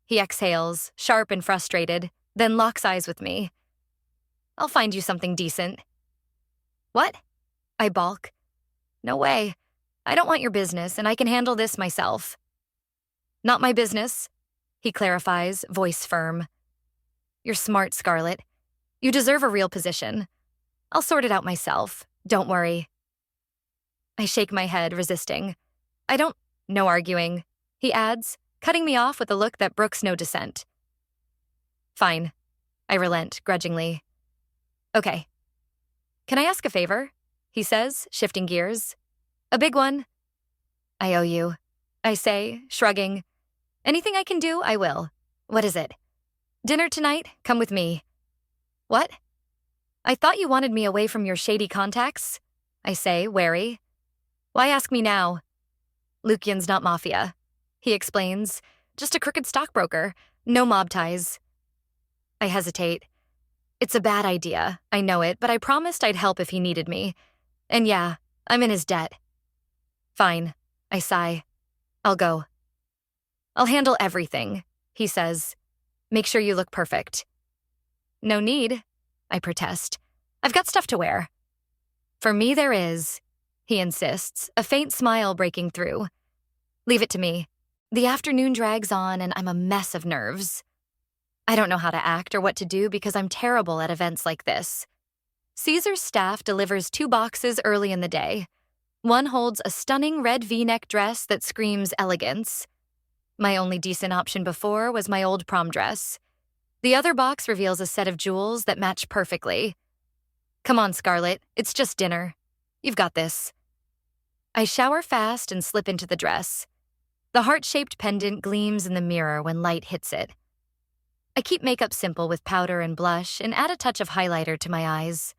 He exhales, sharp and frustrated, then locks eyes with me. I'll find you something decent. What? I balk. No way. I don't want your business, and I can handle this myself. Not my business, he clarifies, voice firm. You're smart, Scarlett. You deserve a real position. I'll sort it out myself. Don't worry. I shake my head, resisting. No arguing, he adds, cutting me off with a look that brooks no dissent. Fine. I relent, grudgingly. Okay. Can I ask a favor? He says, shifting gears. A big one. I owe you, I say, shrugging. Anything I can do, I will. What is it? Dinner tonight? Come with me. What? I thought you wanted me away from your shady contacts, I say, wary. Why ask me now? Lukian's not Mafia, he explains. Just a crooked stockbroker. No mob ties. I hesitate. It's a bad idea, I know it, but I promised I'd help if he needed me. And yeah, I'm in his debt. Fine, I sigh. I'll go. I'll handle everything, he says. Make sure you look perfect. No need, I protest. I've got stuff to wear. For me there is, he insists, a faint smile breaking through. Leave it to me. The afternoon drags on and I'm a mess of nerves. I don't know how to act or what to do because I'm terrible at events like this. Caesar's staff delivers 2 boxes early in the day. One holds a stunning red V-neck dress that screams elegance. My only decent option before was my old prom dress. The other box reveals a set of jewels that match perfectly. Come on, Scarlett, it's just dinner. You've got this. I shower fast and slip into the dress. The heart-shaped pendant gleams in the mirror when light hits it. I keep makeup simple with powder and blush and add a touch of highlighter to my eyes.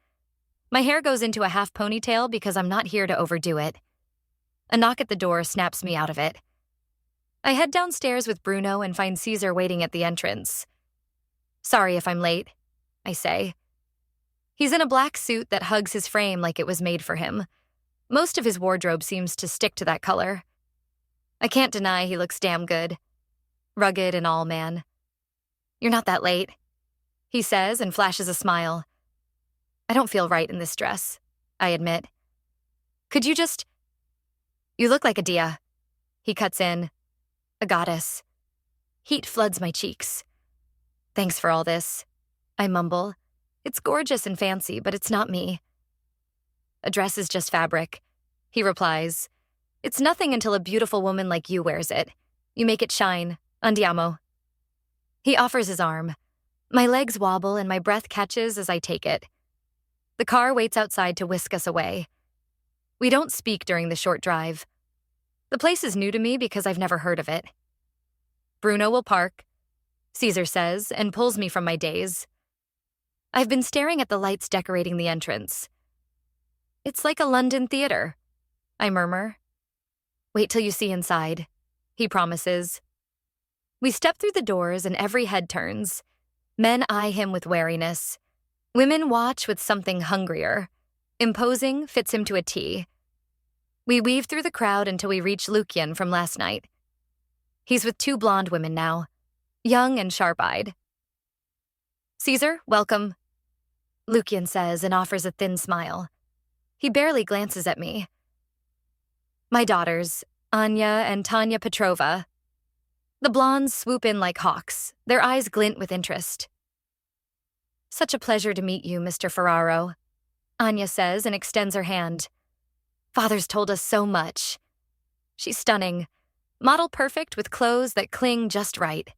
My hair goes into a half ponytail because I'm not here to overdo it. A knock at the door snaps me out of it. I head downstairs with Bruno and find Caesar waiting at the entrance. Sorry if I'm late, I say. He's in a black suit that hugs his frame like it was made for him. Most of his wardrobe seems to stick to that color. I can't deny he looks damn good. Rugged and all man. You're not that late, he says and flashes a smile. I don't feel right in this dress, I admit. Could you just... You look like a Dia, he cuts in. A goddess. Heat floods my cheeks. Thanks for all this, I mumble. It's gorgeous and fancy, but it's not me. A dress is just fabric, he replies. It's nothing until a beautiful woman like you wears it. You make it shine. Andiamo. He offers his arm. My legs wobble and my breath catches as I take it. The car waits outside to whisk us away. We don't speak during the short drive. The place is new to me because I've never heard of it. Bruno will park, Caesar says, and pulls me from my daze. I've been staring at the lights decorating the entrance. It's like a London theater, I murmur. Wait till you see inside, he promises. We step through the doors and every head turns. Men eye him with wariness. Women watch with something hungrier. Imposing fits him to a T. We weave through the crowd until we reach Lukian from last night. He's with 2 blonde women now, young and sharp-eyed. Caesar, welcome, Lukian says and offers a thin smile. He barely glances at me. My daughters, Anya and Tanya Petrova. The blondes swoop in like hawks, their eyes glint with interest. Such a pleasure to meet you, Mr. Ferraro, Anya says and extends her hand. Father's told us so much. She's stunning, model perfect with clothes that cling just right.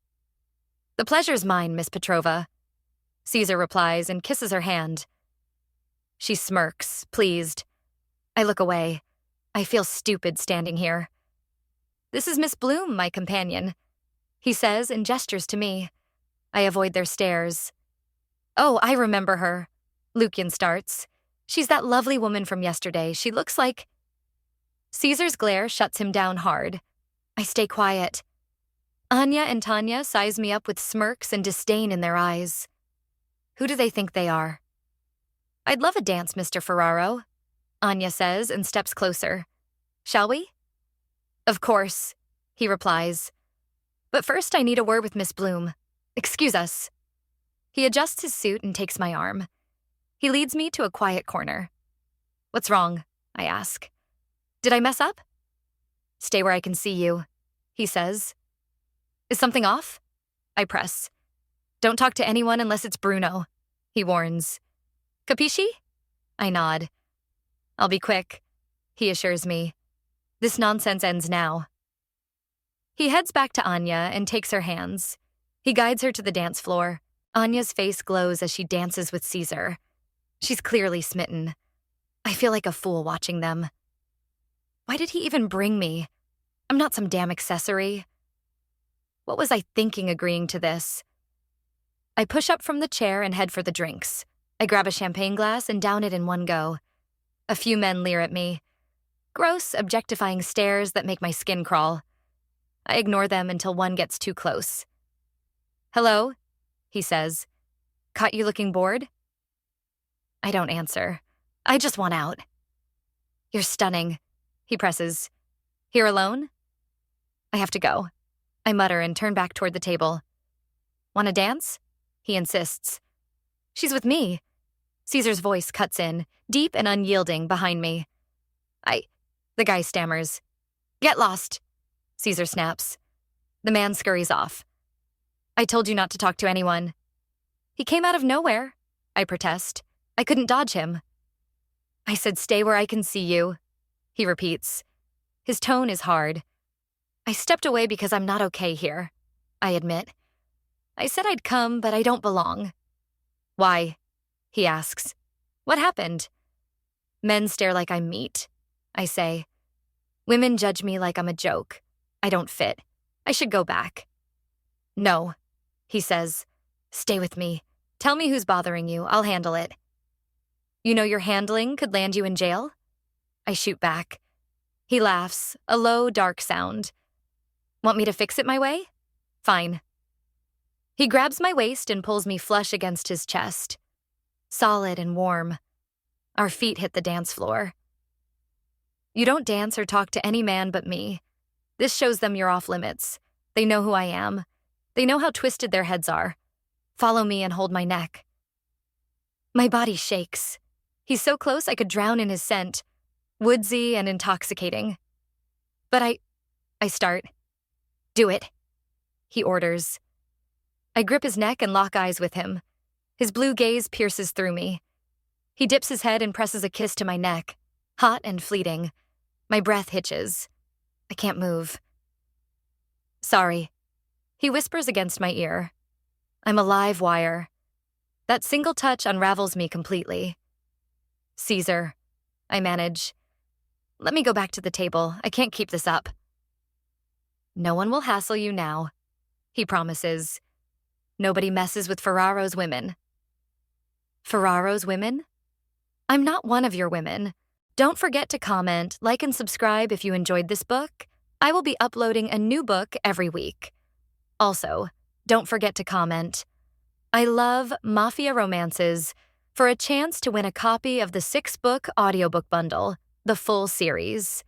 The pleasure's mine, Miss Petrova, Caesar replies and kisses her hand. She smirks, pleased. I look away. I feel stupid standing here. This is Miss Bloom, my companion, he says and gestures to me. I avoid their stares. Oh, I remember her, Lukian starts. She's that lovely woman from yesterday. She looks like... Caesar's glare shuts him down hard. I stay quiet. Anya and Tanya size me up with smirks and disdain in their eyes. Who do they think they are? I'd love a dance, Mr. Ferraro, Anya says and steps closer. Shall we? Of course, he replies. But first I need a word with Miss Bloom. Excuse us. He adjusts his suit and takes my arm. He leads me to a quiet corner. What's wrong? I ask. Did I mess up? Stay where I can see you, he says. Is something off? I press. Don't talk to anyone unless it's Bruno, he warns. Capisci? I nod. I'll be quick, he assures me. This nonsense ends now. He heads back to Anya and takes her hands. He guides her to the dance floor. Anya's face glows as she dances with Caesar. She's clearly smitten. I feel like a fool watching them. Why did he even bring me? I'm not some damn accessory. What was I thinking agreeing to this? I push up from the chair and head for the drinks. I grab a champagne glass and down it in one go. A few men leer at me. Gross, objectifying stares that make my skin crawl. I ignore them until one gets too close. Hello, he says. Caught you looking bored? I don't answer. I just want out. You're stunning, he presses. Here alone? I have to go. I mutter and turn back toward the table. Want to dance? He insists. She's with me. Caesar's voice cuts in, deep and unyielding, behind me. The guy stammers. Get lost, Caesar snaps. The man scurries off. I told you not to talk to anyone. He came out of nowhere, I protest. I couldn't dodge him. I said stay where I can see you, he repeats. His tone is hard. I stepped away because I'm not okay here, I admit. I said I'd come, but I don't belong. Why? He asks. What happened? Men stare like I'm meat, I say. Women judge me like I'm a joke. I don't fit. I should go back. No, he says. Stay with me. Tell me who's bothering you. I'll handle it. You know your handling could land you in jail? I shoot back. He laughs, a low, dark sound. Want me to fix it my way? Fine. He grabs my waist and pulls me flush against his chest. Solid and warm. Our feet hit the dance floor. You don't dance or talk to any man but me. This shows them you're off limits. They know who I am. They know how twisted their heads are. Follow me and hold my neck. My body shakes. He's so close I could drown in his scent. Woodsy and intoxicating. But I start. Do it, he orders. I grip his neck and lock eyes with him. His blue gaze pierces through me. He dips his head and presses a kiss to my neck, hot and fleeting. My breath hitches. I can't move. Sorry, he whispers against my ear. I'm a live wire. That single touch unravels me completely. Caesar, I manage. Let me go back to the table. I can't keep this up. No one will hassle you now, he promises. Nobody messes with Ferraro's women. Ferraro's women? I'm not one of your women. Don't forget to comment, like, and subscribe if you enjoyed this book. I will be uploading a new book every week. Also, don't forget to comment. I love Mafia romances for a chance to win a copy of the 6-book audiobook bundle, the full series.